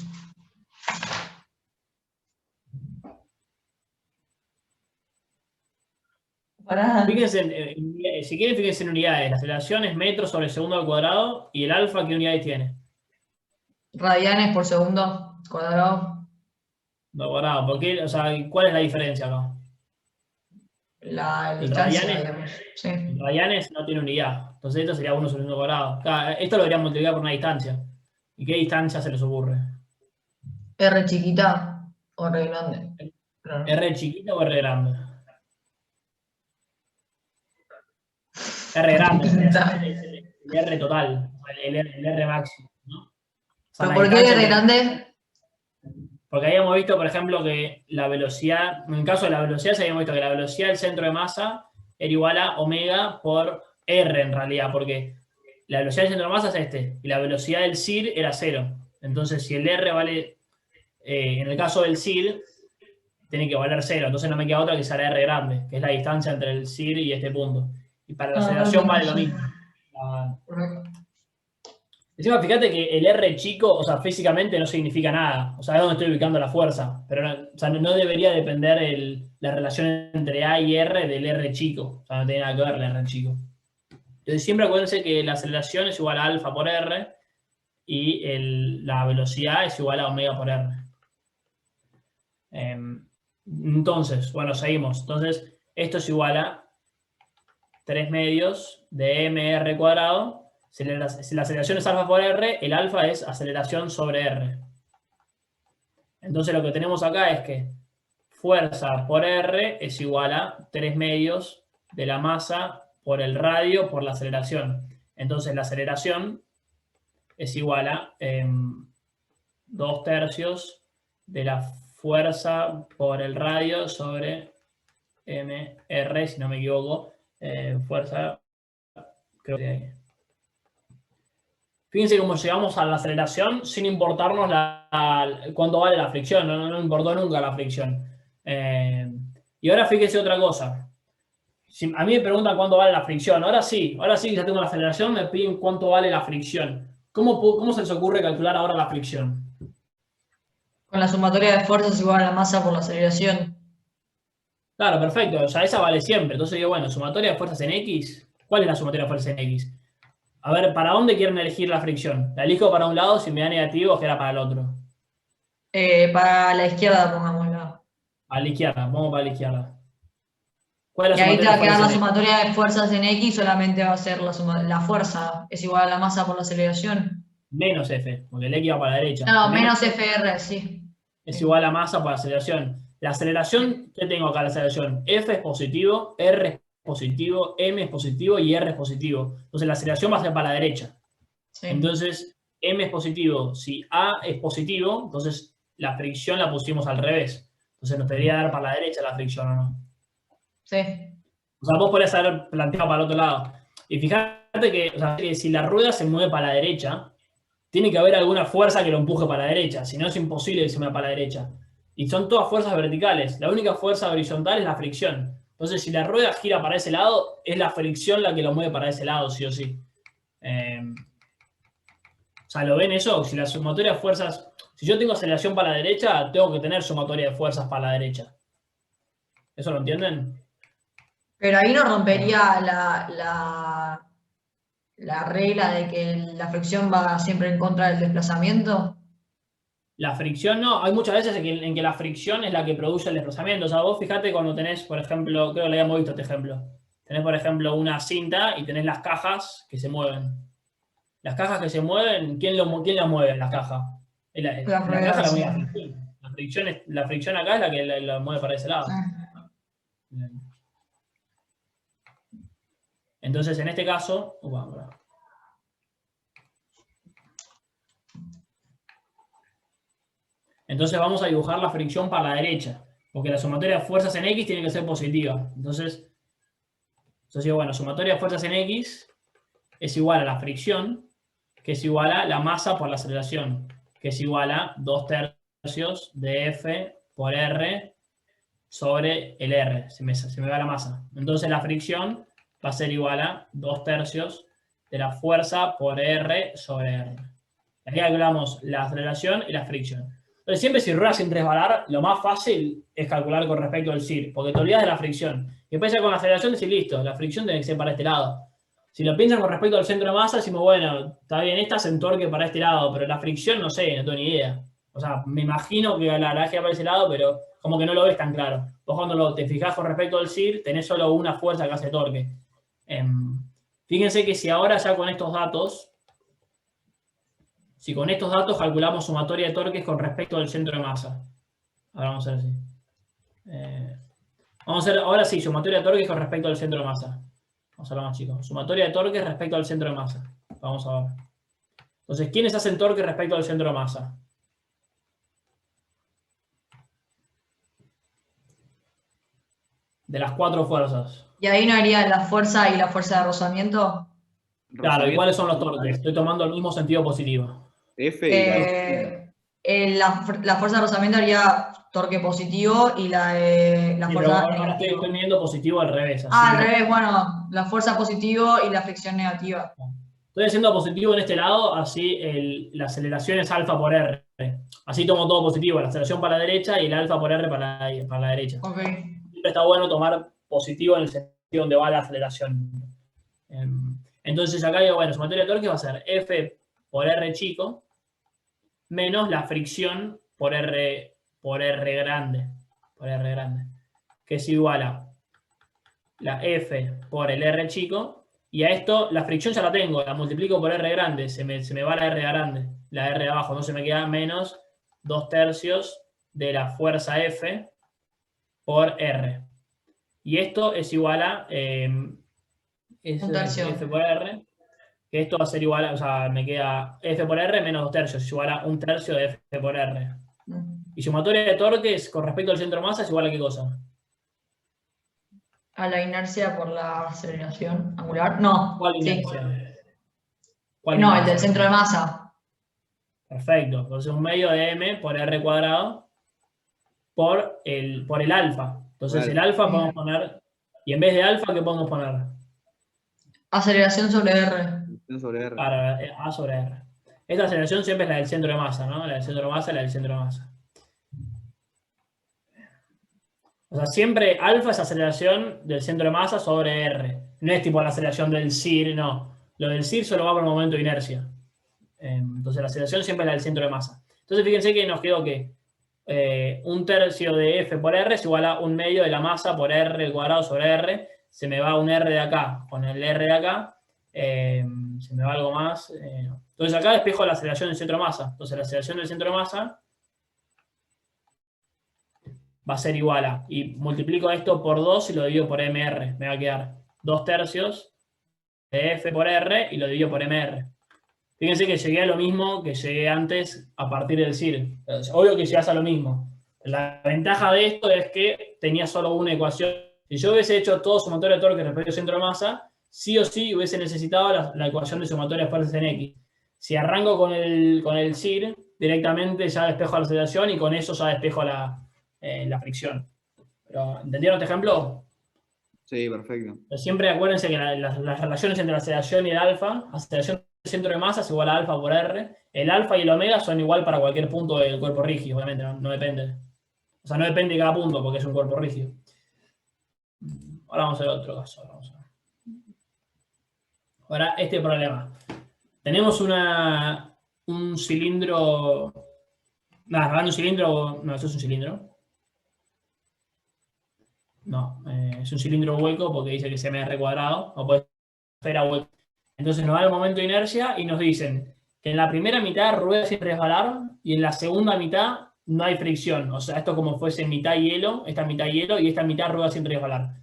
Pará.
Fíjense, si quieren, fíjense en unidades. La aceleración es metros sobre segundo al cuadrado y el alfa, ¿qué unidades tiene?
Radianes por segundo cuadrado.
No, cuadrado. ¿Por qué? O sea, ¿cuál es la diferencia acá?
La
El
distancia,
radianes,
digamos. Sí.
el radianes no tiene unidad. Entonces esto sería 1 sobre segundo cuadrado. Esto lo deberíamos multiplicar por una distancia. ¿Y qué distancia se les ocurre?
R chiquita o R grande. Claro.
¿R chiquita o R grande? R grande, el R total, el R máximo, ¿no? O sea,
¿Pero
la
por qué
distancia
R
entre-
grande?
Porque habíamos visto, por ejemplo, que la velocidad, en el caso de la velocidad, se habíamos visto que la velocidad del centro de masa era igual a omega por R en realidad, porque la velocidad del centro de masa es este, y la velocidad del CIR era 0. Entonces, si el R vale, en el caso del CIR, tiene que valer 0. Entonces no me queda otra que sea la R grande, que es la distancia entre el CIR y este punto. Y para la aceleración vale lo mismo. Encima, fíjate que el R chico, o sea, físicamente no significa nada. O sea, es donde estoy ubicando la fuerza. Pero no, o sea, no debería depender la relación entre A y R del R chico. O sea, no tiene nada que ver el R chico. Entonces, siempre acuérdense que la aceleración es igual a alfa por R y la velocidad es igual a omega por R. Entonces, bueno, seguimos. Entonces, esto es igual a 3 medios de mr cuadrado. Si la aceleración es alfa por R, el alfa es aceleración sobre R. Entonces lo que tenemos acá es que fuerza por R es igual a 3 medios de la masa por el radio por la aceleración. Entonces la aceleración es igual a 2 tercios de la fuerza por el radio sobre mr, si no me equivoco, fuerza, creo que... Fíjense cómo llegamos a la aceleración sin importarnos cuánto vale la fricción, no importó nunca la fricción. Y ahora fíjense otra cosa. Si a mí me preguntan cuánto vale la fricción, ahora sí que ya tengo la aceleración, me piden cuánto vale la fricción. ¿Cómo se les ocurre calcular ahora la fricción?
Con la sumatoria de fuerzas igual a la masa por la aceleración.
Claro, perfecto, o sea, esa vale siempre. Entonces digo, bueno, sumatoria de fuerzas en X, ¿cuál es la sumatoria de fuerzas en X? A ver, ¿para dónde quieren elegir la fricción? ¿La elijo para un lado si me da negativo o que era para el otro?
Para la izquierda, pongámosla.
A la izquierda, vamos para la izquierda. ¿Cuál es
Y
la
ahí te
sumatoria
va a
de
quedar la
fuerzas en X?
sumatoria de fuerzas en X, solamente va a ser la fuerza, es igual a la masa por la aceleración.
Menos F, porque el X va para la derecha.
No, menos FR, sí.
Es igual a masa por aceleración. La aceleración, ¿qué tengo acá? La aceleración F es positivo, R es positivo, M es positivo y R es positivo. Entonces la aceleración va a ser para la derecha.
Sí.
Entonces, M es positivo. Si A es positivo, entonces la fricción la pusimos al revés. Entonces nos debería dar para la derecha la fricción, ¿o no?
Sí.
O sea, vos podés haber planteado para el otro lado. Y fíjate que, o sea, que si la rueda se mueve para la derecha, tiene que haber alguna fuerza que lo empuje para la derecha. Si no, es imposible que se mueva para la derecha. Y son todas fuerzas verticales. La única fuerza horizontal es la fricción. Entonces, si la rueda gira para ese lado, es la fricción la que lo mueve para ese lado, sí o sí. O sea, ¿lo ven eso? Si la sumatoria de fuerzas... Si yo tengo aceleración para la derecha, tengo que tener sumatoria de fuerzas para la derecha. ¿Eso lo entienden?
Pero ahí no rompería la regla de que la fricción va siempre en contra del desplazamiento.
La fricción no, hay muchas veces en que la fricción es la que produce el desplazamiento. O sea, vos fijate cuando tenés, por ejemplo, creo que le habíamos visto este ejemplo. Tenés, por ejemplo, una cinta y tenés las cajas que se mueven. Las cajas que se mueven, ¿quién las mueve las cajas? La caja la mueve la fricción. La fricción acá es la que la mueve para ese lado. Entonces, en este caso, entonces vamos a dibujar la fricción para la derecha, porque la sumatoria de fuerzas en X tiene que ser positiva. Entonces bueno, sumatoria de fuerzas en X es igual a la fricción, que es igual a la masa por la aceleración, que es igual a 2 tercios de F por R sobre el R, se me va la masa. Entonces la fricción va a ser igual a 2/3 de la fuerza por R sobre R. Aquí calculamos la aceleración y la fricción. Entonces siempre si ruedas sin resbalar, lo más fácil es calcular con respecto al CIR, porque te olvidas de la fricción. Y después ya con la aceleración decís, listo, la fricción tiene que ser para este lado. Si lo piensan con respecto al centro de masa, decimos, bueno, está bien, esta se entorque para este lado, pero la fricción no sé, no tengo ni idea. O sea, me imagino que la hará para ese lado, pero como que no lo ves tan claro. Vos cuando te fijás con respecto al CIR, tenés solo una fuerza que hace torque. Fíjense que si ahora ya con estos datos, calculamos sumatoria de torques con respecto al centro de masa. Ahora vamos a ver si. Vamos a hacer ahora sí, sumatoria de torques con respecto al centro de masa. Vamos a hablar más chicos. Sumatoria de torques respecto al centro de masa. Vamos a ver. Entonces, ¿quiénes hacen torque respecto al centro de masa? De las 4 fuerzas.
¿Y ahí no haría la fuerza y la fuerza de rozamiento?
Claro, ¿y cuáles son los torques? Estoy tomando el mismo sentido positivo.
F y
la fuerza de rozamiento haría torque positivo y la fuerza
ahora estoy midiendo positivo al revés.
al revés, bueno, la fuerza positivo y la fricción negativa.
Estoy haciendo positivo en este lado, así la aceleración es alfa por R. Así tomo todo positivo, la aceleración para la derecha y el alfa por R para la derecha.
Okay.
Siempre está bueno tomar positivo en el sentido donde va la aceleración. Entonces acá digo, bueno, sumatoria de torque va a ser F por R chico menos la fricción por R grande. Que es igual a la F por el R chico. Y a esto, la fricción ya la tengo, la multiplico por R grande, se me va la R grande, la R de abajo, entonces me queda menos 2/3 de la fuerza F por R. Y esto es igual a F por R, que esto va a ser igual a, o sea, me queda F por R menos 2/3, es igual a 1/3 de F por R. Y sumatoria de torques con respecto al centro de masa es igual a ¿qué cosa?
A la inercia por la aceleración angular. No.
¿Cuál inercia? ¿Cuál
no,
inercia?
el del centro de masa.
Perfecto. Entonces un medio de M por R cuadrado por el alfa. Entonces el alfa podemos poner, y en vez de alfa, ¿qué podemos poner?
Aceleración sobre R.
Sobre R.
Claro, A sobre R. Esta aceleración siempre es la del centro de masa, ¿no? La del centro de masa y la del centro de masa. O sea, siempre alfa es aceleración del centro de masa sobre R. No es tipo la aceleración del CIR, no. Lo del CIR solo va por el momento de inercia. Entonces la aceleración siempre es la del centro de masa. Entonces fíjense que nos quedó que 1/3 de F por R es igual a 1/2 de la masa por R cuadrado sobre R. Se me va un R de acá con el R de acá. Se me va algo más. Entonces acá despejo la aceleración del centro de masa. Entonces la aceleración del centro de masa va a ser igual a, y multiplico esto por 2 y lo divido por MR. Me va a quedar 2/3 de F por R y lo divido por MR. Fíjense que llegué a lo mismo que llegué antes a partir del CIR. Obvio que llegas a lo mismo. La ventaja de esto es que tenía solo una ecuación. Si yo hubiese hecho todo sumatorio de torque respecto al centro de masa, sí o sí hubiese necesitado la ecuación de sumatoria de fuerzas en X. Si arranco con el CIR, directamente ya despejo la aceleración y con eso ya despejo la fricción. Pero, ¿entendieron este ejemplo?
Sí, perfecto.
Pero siempre acuérdense que las relaciones entre la aceleración y el alfa, aceleración del centro de masa es igual a alfa por R. El alfa y el omega son igual para cualquier punto del cuerpo rígido, obviamente, no depende. O sea, no depende de cada punto porque es un cuerpo rígido. Ahora vamos a ver otro caso. Ahora, este problema. Tenemos un cilindro. No, un cilindro. No, esto es un cilindro. No, es un cilindro hueco porque dice que es MR cuadrado, o puede ser esfera hueca. Entonces nos da el momento de inercia y nos dicen que en la primera mitad rueda sin resbalar y en la segunda mitad no hay fricción. O sea, esto como fuese mitad hielo, esta mitad hielo y esta mitad rueda sin resbalar.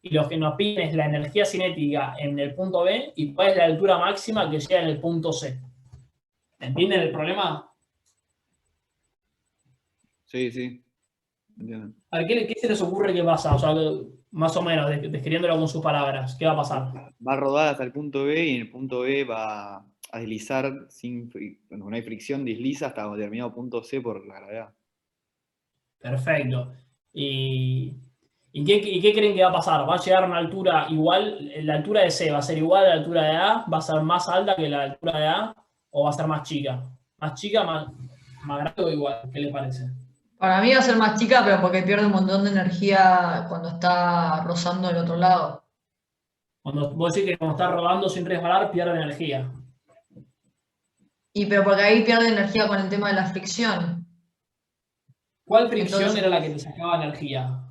Y lo que nos piden es la energía cinética en el punto B y cuál es la altura máxima que llega en el punto C. ¿Entienden el problema?
Sí, sí. Entiendo.
A ver, ¿qué se les ocurre que pasa? O sea, más o menos, describiéndolo con sus palabras. ¿Qué va a pasar?
Va a rodar hasta el punto B y en el punto B va a deslizar, cuando no hay fricción, desliza hasta determinado punto C por la gravedad.
Perfecto. ¿Y qué creen que va a pasar? ¿Va a llegar a una altura igual? ¿La altura de C va a ser igual a la altura de A? ¿Va a ser más alta que la altura de A? ¿O va a ser más chica? ¿Más chica, más grande o igual? ¿Qué les parece?
Para mí va a ser más chica, pero porque pierde un montón de energía cuando está rozando el otro lado.
Cuando vos decís que cuando está rodando sin resbalar, pierde energía.
Y pero porque ahí pierde energía con el tema de la fricción.
¿Cuál fricción
Entonces,
era la que te sacaba energía?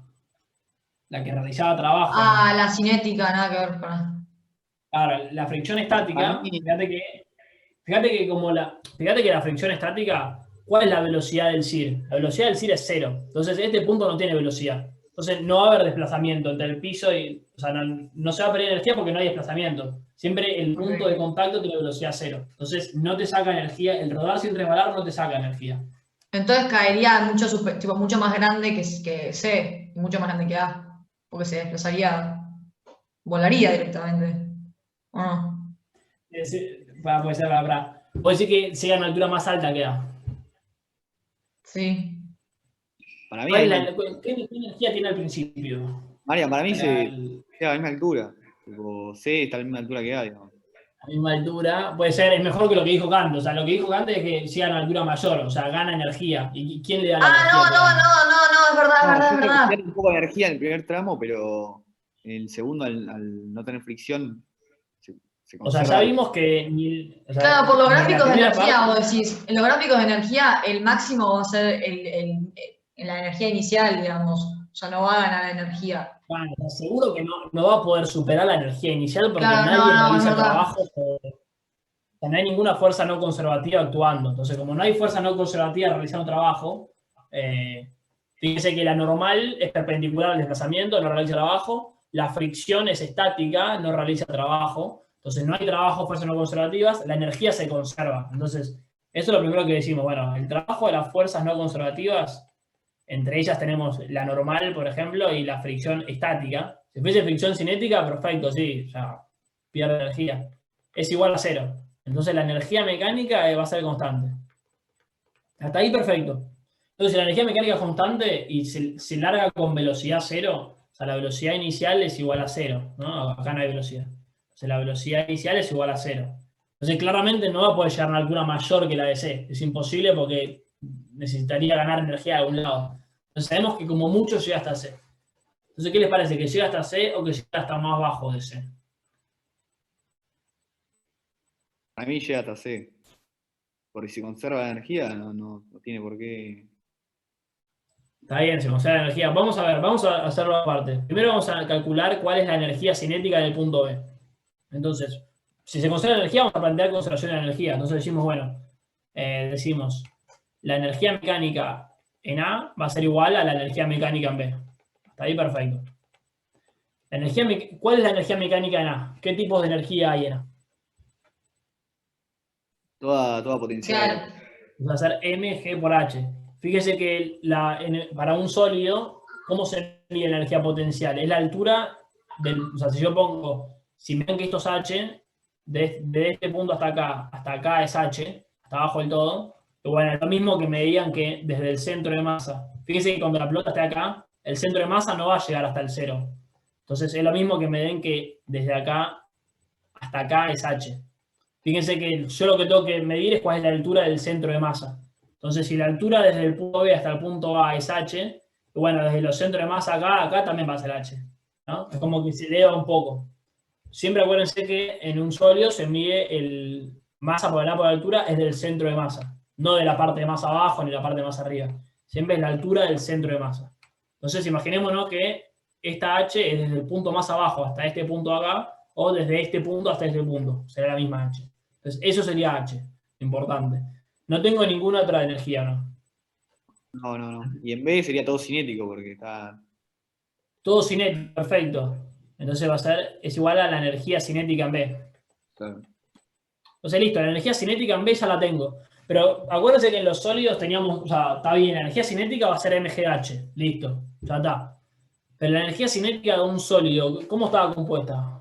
La que realizaba trabajo, ¿no?
la cinética, nada que ver.
Claro, la fricción
Para
estática,
mí,
fíjate que la fricción estática, ¿cuál es la velocidad del CIR? La velocidad del CIR es cero. Entonces, este punto no tiene velocidad. Entonces, no va a haber desplazamiento entre el piso y. O sea, no se va a perder energía porque no hay desplazamiento. Siempre el punto de contacto tiene velocidad cero. Entonces, no te saca energía. El rodar sin resbalar no te saca energía.
Entonces caería mucho, tipo, mucho más grande que C, y mucho más grande que A, porque se desplazaría, volaría directamente. ¿O no?
Puede ser, puede decir que sea a una altura más alta que A.
Sí.
para mí,
¿Qué energía tiene al principio?
Marian, para mí se
El-
queda a la misma altura. Tipo, C está a la misma altura que A, digamos.
la misma altura, puede ser, es mejor que lo que dijo Kant. O sea, lo que dijo Kant es que sea a una altura mayor, o sea, gana energía. ¿Y quién le da la
Ah,
energía
no,
que
no,
gana?
no, no, no, es verdad, es
No,
verdad, es
yo creo que
verdad.
pierde un poco de energía en el primer tramo, pero en el segundo, al no tener fricción, se
O sea, ya
conserva.
vimos que o sea,
Claro, por los
ni en la
gráficos de
primera
energía,
parte.
vos decís, en los gráficos de energía el máximo va a ser en la energía inicial, digamos. O sea, no va a ganar energía.
Bueno, seguro que no va a poder superar la energía inicial porque
Claro,
nadie
no, no, es
realiza
verdad.
trabajo, o sea, no hay ninguna fuerza no conservativa actuando. Entonces, como no hay fuerza no conservativa realizando trabajo, fíjese que la normal es perpendicular al desplazamiento, no realiza trabajo. La fricción es estática, no realiza trabajo. Entonces, no hay trabajo, fuerzas no conservativas, la energía se conserva. Entonces, eso es lo primero que decimos. Bueno, el trabajo de las fuerzas no conservativas, entre ellas tenemos la normal, por ejemplo, y la fricción estática. Si fuese fricción cinética, perfecto, sí, ya pierde energía. Es igual a cero. Entonces la energía mecánica va a ser constante. Hasta ahí perfecto. Entonces si la energía mecánica es constante y se larga con velocidad cero, o sea, la velocidad inicial es igual a cero, ¿no? Acá no hay velocidad. O sea, la velocidad inicial es igual a cero. Entonces claramente no va a poder llegar a una altura mayor que la de C. Es imposible porque necesitaría ganar energía de algún lado. Entonces sabemos que como mucho llega hasta C. Entonces, ¿qué les parece? ¿Que llega hasta C o que llega hasta más bajo de C?
Para mí llega hasta C. Porque si conserva la energía, no tiene por qué.
Está bien, se conserva la energía. Vamos a ver, vamos a hacerlo aparte. Primero vamos a calcular cuál es la energía cinética del punto B. Entonces, si se conserva la energía, vamos a plantear conservación de la energía. Entonces decimos, bueno, decimos, la energía mecánica en A va a ser igual a la energía mecánica en B. Hasta ahí perfecto. ¿Cuál es la energía mecánica en A? ¿Qué tipos de energía hay en A?
Toda potencial.
Claro.
Va a ser mg por h. Fíjese que para un sólido, ¿cómo se mide la energía potencial? Es la altura o sea, si yo pongo, si me ven que esto es h, de este punto hasta acá es h, hasta abajo del todo, y bueno, es lo mismo que me digan que desde el centro de masa. Fíjese que cuando la pelota esté acá, el centro de masa no va a llegar hasta el cero. Entonces es lo mismo que me den que desde acá hasta acá es h. Fíjense que yo lo que tengo que medir es cuál es la altura del centro de masa. Entonces, si la altura desde el punto B hasta el punto A es h, bueno, desde los centros de masa acá también va a ser h. ¿No? Es como que se eleva un poco. Siempre acuérdense que en un sólido se mide el masa por la altura es del centro de masa, no de la parte de más abajo ni la parte de más arriba. Siempre es la altura del centro de masa. Entonces, imaginémonos que esta h es desde el punto más abajo hasta este punto acá, o desde este punto hasta este punto. Será la misma h. Entonces, eso sería h. Importante. No tengo ninguna otra energía, ¿no?
No. Y en B sería todo cinético porque está.
Todo cinético, perfecto. Entonces es igual a la energía cinética en B.
Claro.
Entonces, listo, la energía cinética en B ya la tengo. Pero acuérdense que en los sólidos teníamos, o sea, está bien, la energía cinética va a ser mgh. Listo, ya está. Pero la energía cinética de un sólido, ¿cómo estaba compuesta?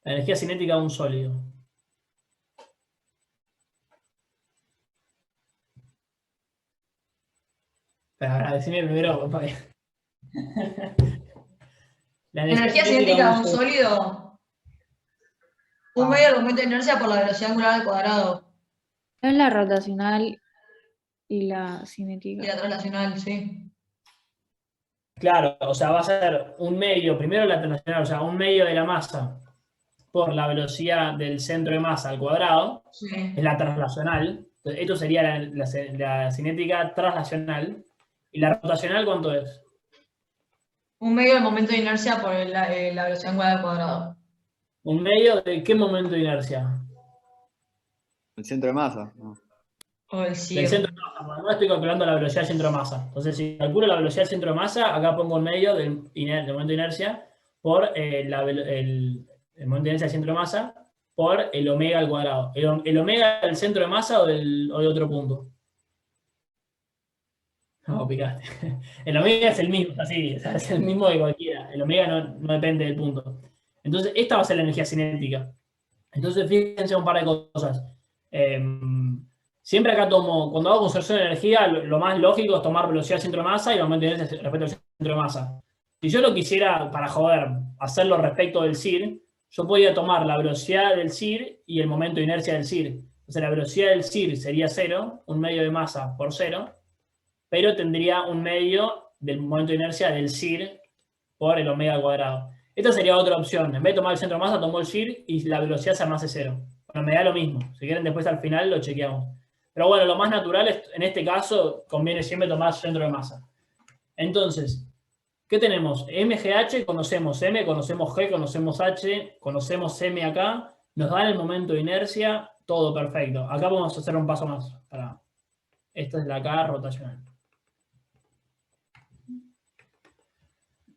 La energía cinética de un sólido. decime primero. La
Energía cinética de un sólido. Un medio del momento de inercia por la velocidad angular al cuadrado.
Es la rotacional y la cinética.
Y la translacional, sí.
Claro, o sea, va a ser un medio, primero la translacional, o sea, un medio de la masa por la velocidad del centro de masa al cuadrado,
Sí.
es la translacional. Entonces, esto sería la cinética translacional. ¿Y la rotacional cuánto es?
Un medio del momento de inercia por la velocidad angular al cuadrado.
¿Un medio de qué momento de inercia?
El centro de masa, ¿no?
O el
Del
CIR.
centro de masa. Bueno, ahora estoy calculando la velocidad del centro de masa. Entonces, si calculo la velocidad del centro de masa, acá pongo un medio del momento de inercia por el momento de inercia del centro de masa por el omega al cuadrado. ¿El omega del centro de masa o de otro punto? No, picaste. El omega es el mismo, así, o sea, es el mismo de cualquiera. El omega no depende del punto. Entonces, esta va a ser la energía cinética. Entonces, fíjense un par de cosas. Siempre acá cuando hago conservación de energía, lo más lógico es tomar velocidad del centro de masa y aumento de inercia respecto al centro de masa. Si yo lo quisiera, para joder, hacerlo respecto del CIR, yo podría tomar la velocidad del CIR y el momento de inercia del CIR. O sea, la velocidad del CIR sería 0, un medio de masa por 0, pero tendría un medio del momento de inercia del CIR por el omega al cuadrado. Esta sería otra opción. En vez de tomar el centro de masa, tomo el CIR y la velocidad se hace 0. Bueno, me da lo mismo. Si quieren, después al final lo chequeamos. Pero bueno, lo más natural es, en este caso, conviene siempre tomar centro de masa. Entonces, ¿qué tenemos? MGH, conocemos M, conocemos G, conocemos H, conocemos M acá. Nos dan el momento de inercia, todo perfecto. Acá vamos a hacer un paso más. Esta es la K rotacional.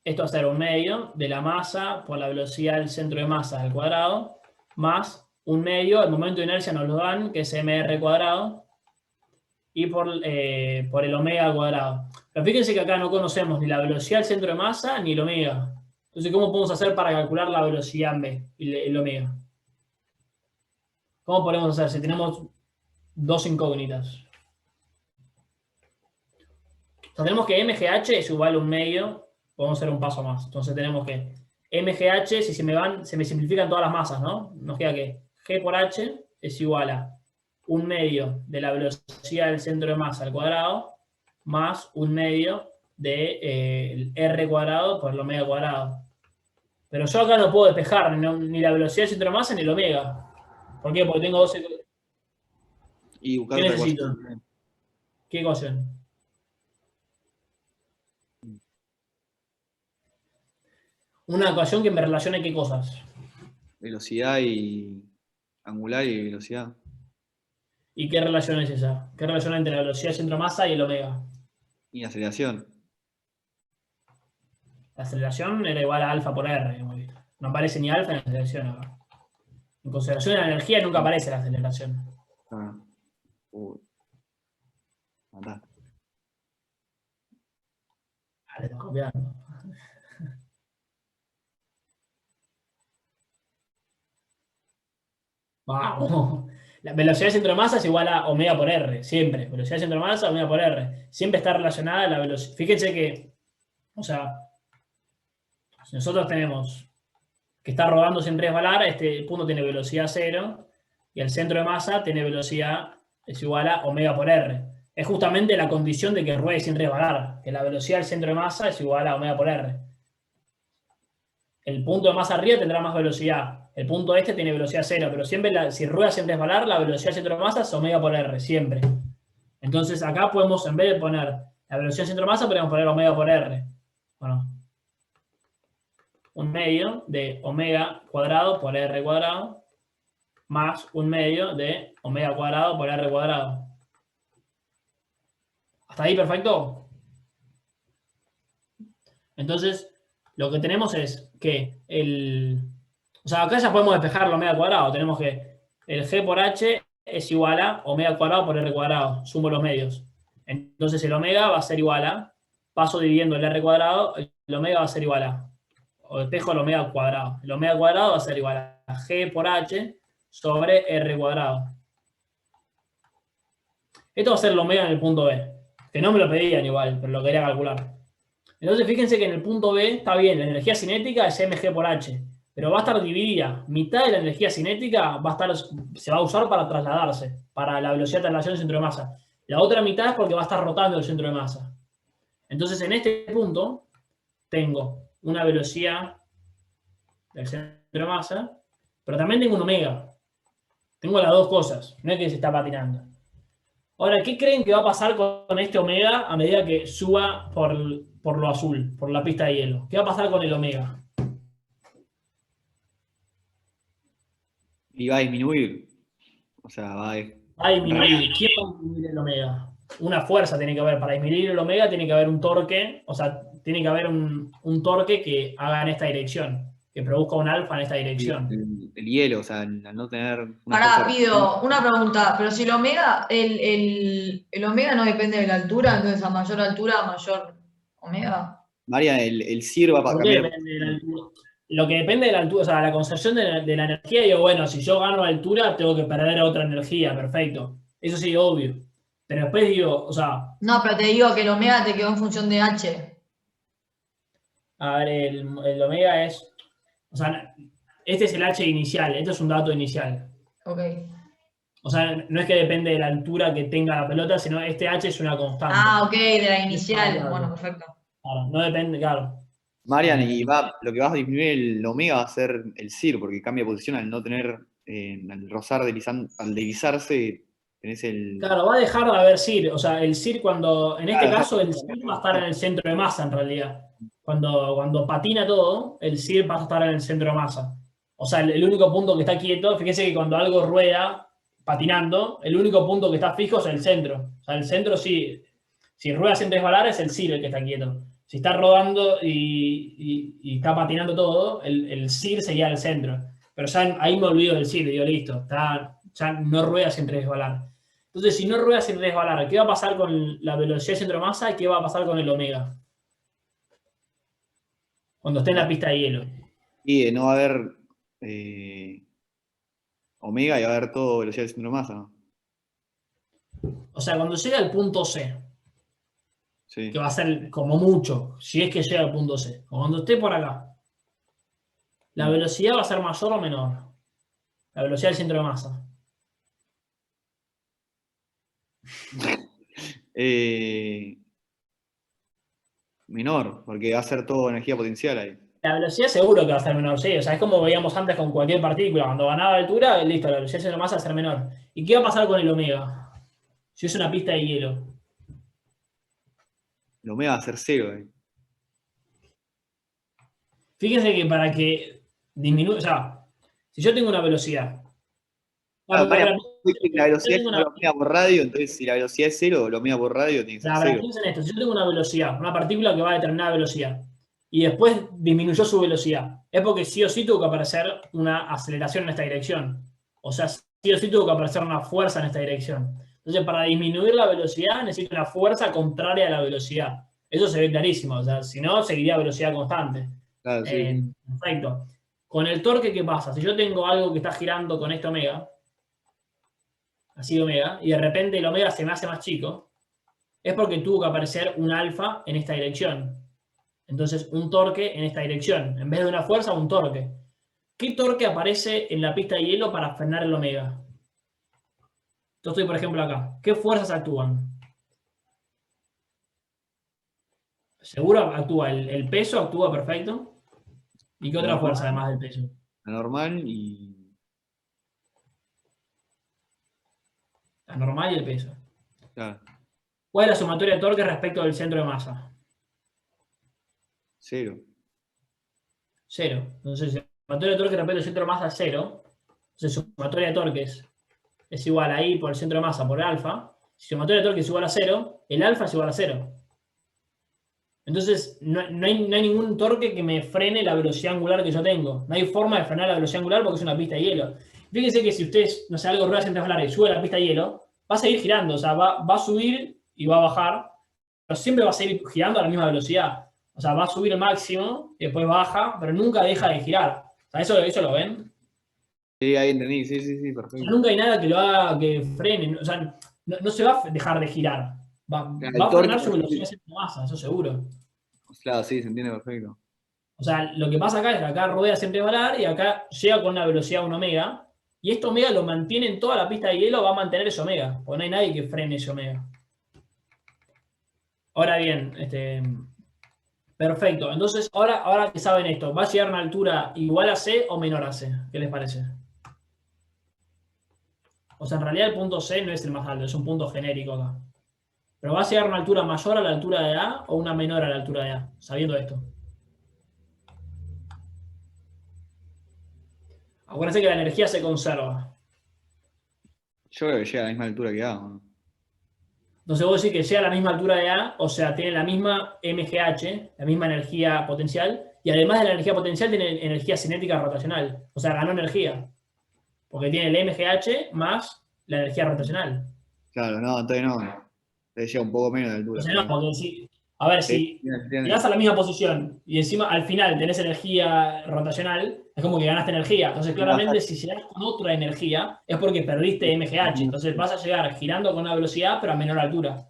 Esto va a ser un medio de la masa por la velocidad del centro de masa al cuadrado, más un medio, el momento de inercia nos lo dan, que es mr cuadrado, y por el omega al cuadrado. Pero fíjense que acá no conocemos ni la velocidad del centro de masa ni el omega. Entonces, ¿cómo podemos hacer para calcular la velocidad en B y el omega? ¿Cómo podemos hacer si tenemos dos incógnitas? O sea, tenemos que MGH es igual a un medio. Podemos hacer un paso más. Entonces tenemos que MGH, si se me simplifican todas las masas, ¿no? Nos queda que G por H es igual a un medio de la velocidad del centro de masa al cuadrado más un medio de R cuadrado por el omega cuadrado. Pero yo acá no puedo despejar ni la velocidad del centro de masa ni el omega. ¿Por qué? Porque tengo 12...
Y buscar
¿Qué
otra
necesito?
ecuación.
¿Qué ecuación? Una ecuación que me relacione qué cosas.
Velocidad y angular y velocidad.
¿Y qué relación es esa? ¿Qué relación hay entre la velocidad del centro de masa y el omega?
Y aceleración.
La aceleración era igual a alfa por R. No aparece ni alfa en la aceleración acá. En consideración de la energía nunca aparece la aceleración.
Ah. Matá.
Vale, está copiando. Vamos. La velocidad del centro de masa es igual a omega por R, siempre. Velocidad del centro de masa, omega por R. Siempre está relacionada a la velocidad. Fíjense que, o sea, si nosotros tenemos que está rodando sin resbalar, este punto tiene velocidad 0 y el centro de masa tiene velocidad es igual a omega por R. Es justamente la condición de que ruede sin resbalar, que la velocidad del centro de masa es igual a omega por R. El punto de más arriba tendrá más velocidad. El punto este tiene velocidad 0, pero siempre si rueda sin resbalar, la velocidad del centro de masa es omega por R, siempre. Entonces acá podemos, en vez de poner la velocidad del centro de masa, podemos poner omega por R. Bueno, un medio de omega cuadrado por R cuadrado más un medio de omega cuadrado por R cuadrado. ¿Hasta ahí perfecto? Entonces, lo que tenemos es que o sea, acá ya podemos despejar el omega cuadrado. Tenemos que el G por H es igual a omega cuadrado por R cuadrado. Sumo los medios. Entonces el omega va a ser igual a, paso dividiendo el R cuadrado, el omega va a ser igual a, o despejo el omega cuadrado. El omega cuadrado va a ser igual a G por H sobre R cuadrado. Esto va a ser el omega en el punto B. Que no me lo pedían igual, pero lo quería calcular. Entonces fíjense que en el punto B está bien, la energía cinética es mg por h, pero va a estar dividida. Mitad de la energía cinética se va a usar para trasladarse, para la velocidad de traslación del centro de masa. La otra mitad es porque va a estar rotando el centro de masa. Entonces en este punto tengo una velocidad del centro de masa, pero también tengo un omega. Tengo las dos cosas, no es que se está patinando. Ahora, ¿qué creen que va a pasar con este omega a medida que suba por lo azul, por la pista de hielo? ¿Qué va a pasar con el omega?
Y va a disminuir. O sea,
Va a disminuir. ¿Quién va a disminuir el omega? Una fuerza tiene que haber. Para disminuir el omega tiene que haber un torque, o sea, tiene que haber un torque que haga en esta dirección, que produzca un alfa en esta dirección.
El hielo, o sea, al no tener una
Pará,
fuerza-
pido una pregunta, pero si el omega, el omega no depende de la altura, entonces a mayor altura, mayor omega.
María, el CIR va a
¿Por qué
cambiar.
depende de la altura? Lo que depende de la altura, o sea, la conservación de la energía, digo, bueno, si yo gano altura, tengo que perder otra energía, perfecto. Eso sí, obvio. Pero después digo, o sea,
No, pero te digo que el omega te quedó en función de H.
a ver, el omega es, o sea, este es el H inicial, este es un dato inicial.
Ok.
O sea, no es que depende de la altura que tenga la pelota, sino este H es una constante.
Ah, ok, de la inicial.
Claro.
Bueno, perfecto.
Claro, no depende, claro.
Marian, y lo que va a disminuir el omega va a ser el CIR, porque cambia de posición al no tener, al rozar, al deslizarse, tenés el...
Claro, va a dejar de haber CIR. O sea, el CIR cuando, en este
Claro,
caso, el CIR va a estar en el centro de masa en realidad. Cuando patina todo, el CIR va a estar en el centro de masa. O sea, el único punto que está quieto, fíjense que cuando algo rueda patinando, el único punto que está fijo es el centro. O sea, el centro sí, si rueda sin resbalar es el CIR el que está quieto. Si está rodando y está patinando todo, el CIR sería el centro. Pero ya ahí me olvido del CIR, digo, listo, ya no rueda sin resbalar. Entonces, si no rueda sin resbalar, ¿qué va a pasar con la velocidad de centro de masa y qué va a pasar con el omega? Cuando esté en la pista de hielo.
Y no va a haber omega y va a haber todo velocidad de centro de masa, ¿no?
O sea, cuando llega al punto C,
Sí.
que va a ser como mucho, si es que llega al punto C, o cuando esté por acá, ¿la velocidad va a ser mayor o menor? La velocidad del centro de masa.
Menor, porque va a ser todo energía potencial ahí.
La velocidad seguro que va a ser menor, sí. O sea, es como veíamos antes con cualquier partícula. Cuando ganaba altura, listo, la velocidad del centro de masa va a ser menor. ¿Y qué va a pasar con el omega? Si es una pista de hielo.
El omega va a ser cero ahí.
Fíjense que para que disminuya, o sea, si yo tengo una velocidad.
Ah, Marian, la velocidad es
tengo
la omega por radio, entonces si la velocidad es cero, la omega por radio tiene que ser cero.
Piensen esto, si yo tengo una velocidad, una partícula que va a determinada velocidad, y después disminuyó su velocidad, es porque sí o sí tuvo que aparecer una aceleración en esta dirección. O sea, sí o sí tuvo que aparecer una fuerza en esta dirección. Entonces, para disminuir la velocidad, necesito una fuerza contraria a la velocidad. Eso se ve clarísimo, o sea, si no, seguiría a velocidad constante.
Claro, sí.
Perfecto. Con el torque, ¿qué pasa? Si yo tengo algo que está girando con este omega, así omega, y de repente el omega se me hace más chico, es porque tuvo que aparecer un alfa en esta dirección. Entonces, un torque en esta dirección. En vez de una fuerza, un torque. ¿Qué torque aparece en la pista de hielo para frenar el omega? Yo estoy, por ejemplo, acá. ¿Qué fuerzas actúan? Seguro actúa el peso, actúa perfecto. ¿Y qué otra fuerza además del peso?
La normal y...
La normal y el peso.
Claro,
¿Cuál es la sumatoria de torque respecto del centro de masa?
cero.
Cero. Entonces, la sumatoria de torque respecto al centro de masa es cero. Entonces, sumatoria de torques es igual a I por el centro de masa por el alfa. Si sumatoria de torque es igual a cero, el alfa es igual a cero. Entonces, no hay ningún torque que me frene la velocidad angular que yo tengo. No hay forma de frenar la velocidad angular porque es una pista de hielo. Fíjense que si ustedes, no sé, algo rueda sin resbalar y sube a la pista de hielo, va a seguir girando. O sea, va a subir y va a bajar, pero siempre va a seguir girando a la misma velocidad. O sea, va a subir el máximo y después baja, pero nunca deja de girar. O sea, ¿eso lo ven?
Sí, ahí entendí, sí,
O sea,
perfecto.
nunca hay nada que lo haga que frene. O sea, no se va a dejar de girar. va a frenar su velocidad hacia la masa, eso seguro.
Claro, sí, se entiende perfecto.
O sea, lo que pasa acá es que acá rodea siempre varar y acá llega con una velocidad 1 omega. Y este omega lo mantiene en toda la pista de hielo, va a mantener ese omega. Porque no hay nadie que frene ese omega. Ahora bien, perfecto. Entonces, ahora que saben esto, ¿va a llegar a una altura igual a C o menor a C? ¿Qué les parece? O sea, en realidad el punto C no es el más alto, es un punto genérico acá. Pero ¿va a llegar a una altura mayor a la altura de A o una menor a la altura de A? Sabiendo esto. Acuérdense que la energía se conserva.
Yo creo que llega a la misma altura que A, ¿no?
Entonces vos decís que llega a la misma altura de A, o sea, tiene la misma MGH, la misma energía potencial, y además de la energía potencial tiene energía cinética rotacional. O sea, ganó energía. Porque tiene el MGH más la energía rotacional.
Claro, no, entonces no. Entonces llega un poco menos de altura.
Entonces no, porque si, a ver, si
Entiende.
llegas a la misma posición y encima al final tenés energía rotacional, es como que ganaste energía. Entonces claramente si llegas con otra energía es porque perdiste MGH. Entonces vas a llegar girando con una velocidad pero a menor altura.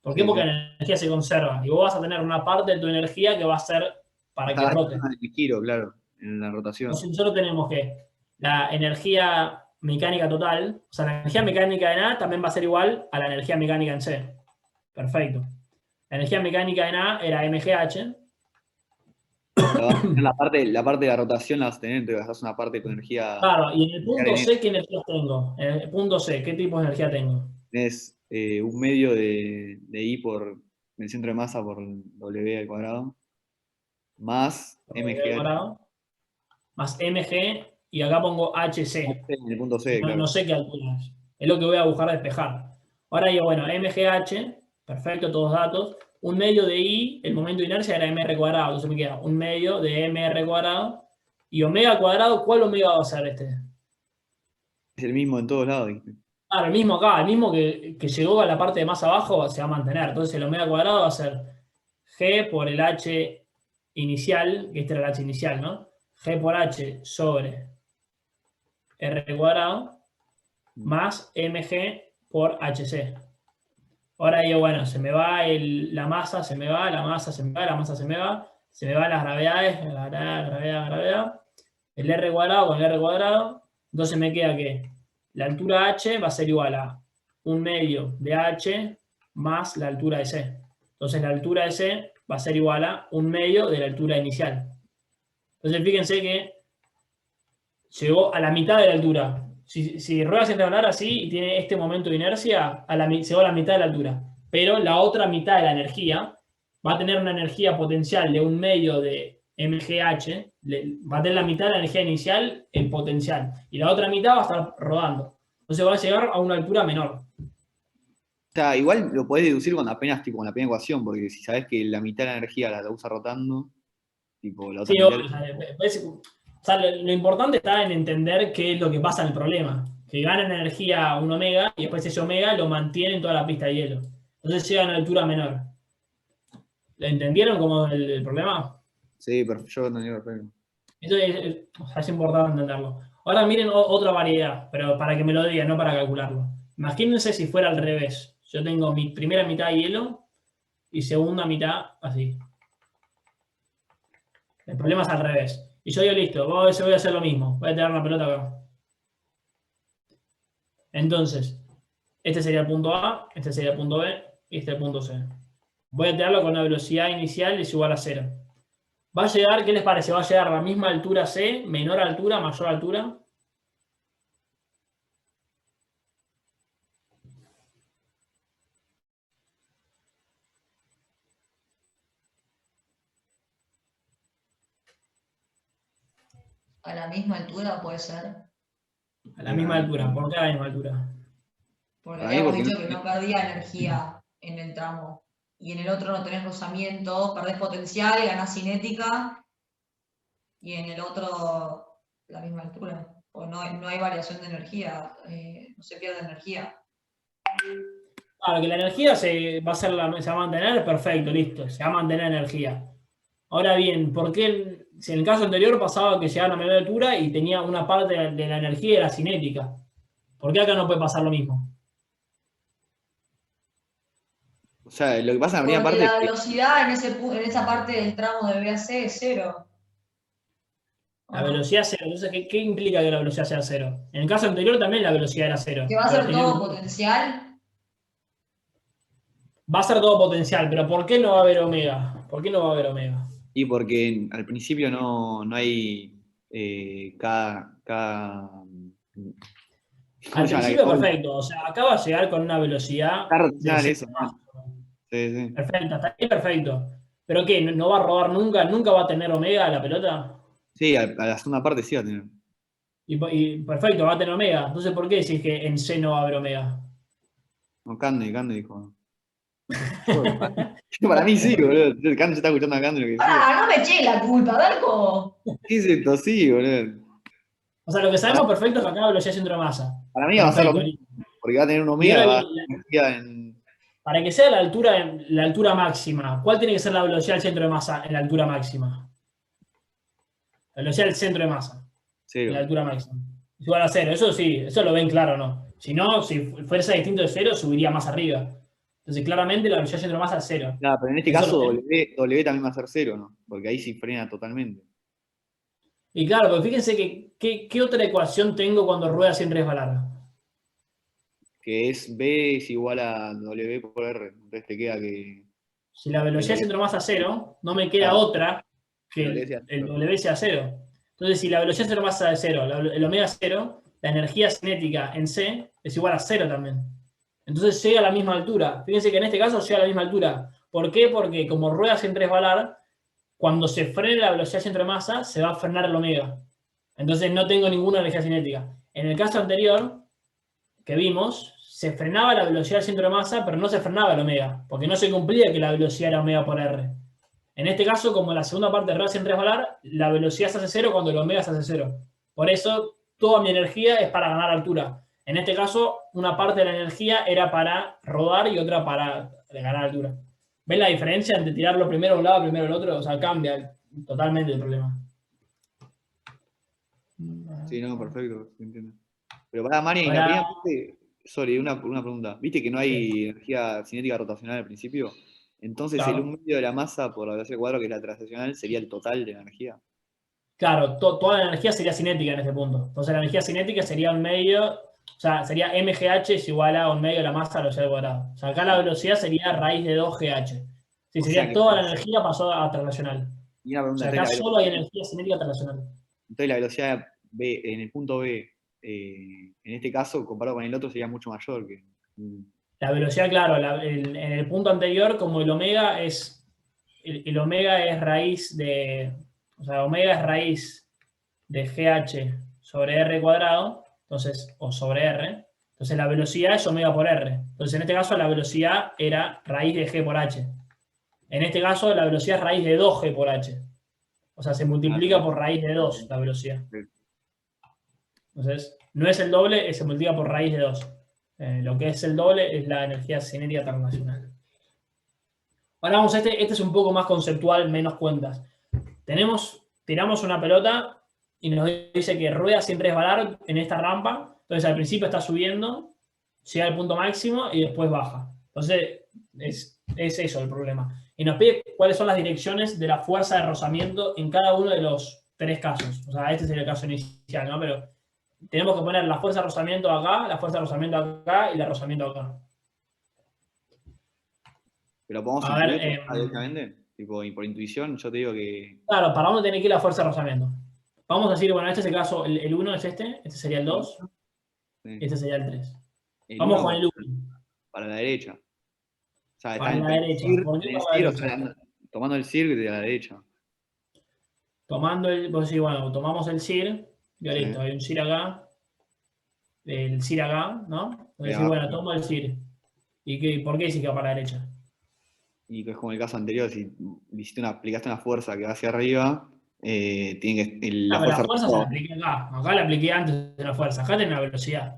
¿Por qué?
Sí,
Porque
sí.
la energía se conserva. Y vos vas a tener una parte de tu energía que va a ser para que rote.
En el giro, claro, en la rotación.
Entonces nosotros tenemos que la energía mecánica total, o sea, la energía mecánica en A también va a ser igual a la energía mecánica en C. Perfecto. La energía mecánica en A era MGH.
Pero vas a tener la parte de la rotación la vas a tener, entonces gastás una parte de tu energía.
Claro, y en el punto C, ¿qué energías tengo? En el punto C, ¿qué tipo de energía tengo?
Tenés un medio de I por el centro de masa por W al cuadrado, más MGH.
Cuadrado, más MG, y acá pongo HC.
En el punto C,
No,
claro.
no sé qué altura es. Es lo que voy a buscar despejar. Ahora digo, bueno, MGH, perfecto, todos datos. Un medio de I, el momento de inercia era mr cuadrado. Entonces me queda un medio de mr cuadrado. Y omega cuadrado, ¿cuál omega va a ser este?
Es el mismo en todos lados, ¿viste?
Claro, el mismo acá, el mismo que llegó a la parte de más abajo se va a mantener. Entonces el omega cuadrado va a ser G por el H inicial, que este era el H inicial, ¿no? G por H sobre R cuadrado más mg por hc. Ahora digo, bueno, se me va la masa, se me va, la masa se me va, la masa se me va las gravedades, gravedad, el R cuadrado con el R cuadrado. Entonces me queda que la altura h va a ser igual a un medio de h más la altura de c. Entonces la altura de c va a ser igual a un medio de la altura inicial. Entonces fíjense que llegó a la mitad de la altura. Si rueda sin rebanar así y tiene este momento de inercia, llegó a la mitad de la altura. Pero la otra mitad de la energía va a tener una energía potencial de un medio de MGH, va a tener la mitad de la energía inicial en potencial. Y la otra mitad va a estar rodando. Entonces va a llegar a una altura menor.
O sea, igual lo podés deducir con apenas, tipo, con la primera ecuación, porque si sabés que la mitad de la energía la usa rotando, tipo, la otra
Sí,
mitad.
obvio, o sea, lo importante está en entender qué es lo que pasa en el problema. Que ganan energía un omega y después ese omega lo mantiene en toda la pista de hielo. Entonces llega a una altura menor. ¿Lo entendieron como el problema?
Sí, pero yo no digo perfecto.
Eso es importante entenderlo. Ahora miren otra variedad, pero para que me lo digan, no para calcularlo. Imagínense si fuera al revés. Yo tengo mi primera mitad de hielo y segunda mitad así. El problema es al revés. Y yo digo, listo, voy a hacer lo mismo. Voy a tirar una pelota acá. Entonces, este sería el punto A, este sería el punto B y este el punto C. Voy a tirarlo con una velocidad inicial es igual a 0. Va a llegar, ¿qué les parece? ¿Va a llegar a la misma altura C, menor altura, mayor altura?
A la misma altura puede ser.
A la misma altura. ¿Por qué a la misma altura?
Porque
Ahí,
habíamos
porque
dicho que no perdía energía en el tramo. Y en el otro no tenés rozamiento, perdés potencial, ganás cinética. Y en el otro la misma altura. O no hay variación de energía, no se pierde energía.
Claro, que la energía se va a mantener, perfecto, listo, se va a mantener energía. Ahora bien, ¿por qué si en el caso anterior pasaba que llegaba a una menor altura y tenía una parte de la energía era cinética? ¿Por qué acá no puede pasar lo mismo?
sea, lo que pasa en la primera
Porque
parte es
la
que
velocidad en esa parte del tramo de B a C es cero. ¿O
La
no?
velocidad cero. Entonces, ¿qué implica que la velocidad sea cero? En el caso anterior también la velocidad era cero.
Que va a
Pero
ser todo potencial.
va a ser todo potencial, pero ¿por qué no va a haber omega? ¿Por qué no va a haber omega?
y porque al principio no hay ¿cómo
Al
se llama?
principio, perfecto. O sea, acá va a llegar con una velocidad
Está
de
rotacional
cero
eso,
más.
¿no? Sí, sí.
Perfecto, hasta ahí perfecto. ¿Pero qué? ¿No va a rodar nunca? ¿Nunca va a tener omega la pelota?
Sí, a la segunda parte sí va a tener.
Y perfecto, va a tener omega. Entonces, ¿por qué decís que en C no va a haber omega?
No, Cande dijo. Yo, para mí sí, boludo. Cande se está escuchando a Cande lo que decía.
¡Ah! No me eché la culpa, Darko.
¿Qué es esto? Sí, boludo.
O sea, lo que
Para,
sabemos perfecto es que acá la velocidad centro de masa.
para mí va a ser lo
Perfecto,
mismo,
listo.
porque va a tener un
Y
omega,
ahora,
va a energía en.
para que sea la altura máxima, ¿cuál tiene que ser la velocidad del centro de masa en la altura máxima? La velocidad del centro de masa en la
Cero.
altura máxima. Es igual a cero, eso sí, eso lo ven claro, ¿no? Si no, si fuese distinto de cero, subiría más arriba. Entonces, claramente la velocidad del centro de masa es cero.
Claro, pero en este
Eso lo
caso
ven.
W también va a ser cero, ¿no? Porque ahí sí frena totalmente.
Y claro, pero fíjense que, ¿qué otra ecuación tengo cuando rueda sin resbalar?
Que es B es igual a W por R. Entonces te queda
Si la
que el
velocidad de
W,
centro de masa es cero, no me queda
claro,
otra que
que W sea
el
cero.
W sea cero. Entonces, si la velocidad de centro de masa es cero, el omega es cero, la energía cinética en C es igual a cero también. Entonces llega a la misma altura. Fíjense que en este caso llega a la misma altura. ¿Por qué? Porque como rueda sin resbalar, cuando se frene la velocidad de centro de masa, se va a frenar el omega. Entonces no tengo ninguna energía cinética. En el caso anterior, que vimos, se frenaba la velocidad del centro de masa, pero no se frenaba el omega, porque no se cumplía que la velocidad era omega por R. En este caso, como la segunda parte de rueda sin resbalar, la velocidad se hace cero cuando el omega se hace cero. Por eso, toda mi energía es para ganar altura. En este caso, una parte de la energía era para rodar y otra para ganar altura. ¿Ven la diferencia entre tirarlo primero a un lado, primero al otro? O sea, cambia totalmente el problema.
Sí, no, perfecto, se entiende. Pero para Mari, en la
Ahora,
primera parte, sorry, una pregunta. ¿Viste que no hay energía cinética rotacional al principio? Entonces el 1
claro,
medio de la masa por la velocidad al cuadrado, que es la translacional, sería el total de la energía.
claro, toda la energía sería cinética en este punto. Entonces la energía cinética sería un medio, o sea, sería mgh es igual a un medio de la masa a la velocidad al cuadrado. O sea, acá la velocidad sería raíz de 2gh. Sí,
O sea
sería
que,
toda la energía pasó a translacional.
y una
O
pregunta,
sea, acá solo hay energía cinética translacional.
entonces la velocidad B, en el punto B, en este caso, comparado con el otro, sería mucho mayor que.
La velocidad, claro, en el punto anterior, como el omega es, el omega es raíz de, o sea, omega es raíz de GH sobre R cuadrado, entonces, o sobre R, entonces la velocidad es omega por R. Entonces, en este caso, la velocidad era raíz de G por H. En este caso, la velocidad es raíz de 2G por H. O sea, se multiplica por raíz de 2 la velocidad. Entonces, no es el doble, se multiplica por raíz de 2. Lo que es el doble es la energía cinética transnacional. Ahora vamos a este es un poco más conceptual, menos cuentas. Tiramos una pelota y nos dice que rueda sin resbalar en esta rampa. Entonces al principio está subiendo, llega al punto máximo y después baja. Entonces es eso el problema. Y nos pide cuáles son las direcciones de la fuerza de rozamiento en cada uno de los tres casos. O sea, este sería el caso inicial, ¿no? Pero tenemos que poner la fuerza de rozamiento acá, la fuerza de rozamiento acá y la de rozamiento acá.
Pero podemos
A ver,
intuir directamente. Tipo, y por intuición, yo te digo que.
claro, ¿para dónde tiene que ir la fuerza de rozamiento? Vamos a decir, bueno, este es el caso, el 1 es este sería el 2,
Sí.
este sería el 3.
El
Vamos
1
con el 1,
para la derecha. O sea, está
para la derecha. ¿Por qué
en el
para la
CIR, o
derecha?
sea, tomando el CIR de la derecha.
Vos decís, bueno, tomamos el CIR, ya
Sí.
listo, hay un CIR acá, el CIR acá, ¿no? Entonces decís, bueno, tomo el CIR. ¿Por qué decís que va para la derecha?
Y que es como el caso anterior, si aplicaste una fuerza que va hacia arriba, tiene que,
Ah,
la
pero
fuerza.
la fuerza se la apliqué acá. Acá la apliqué antes de la fuerza. Acá tiene la velocidad.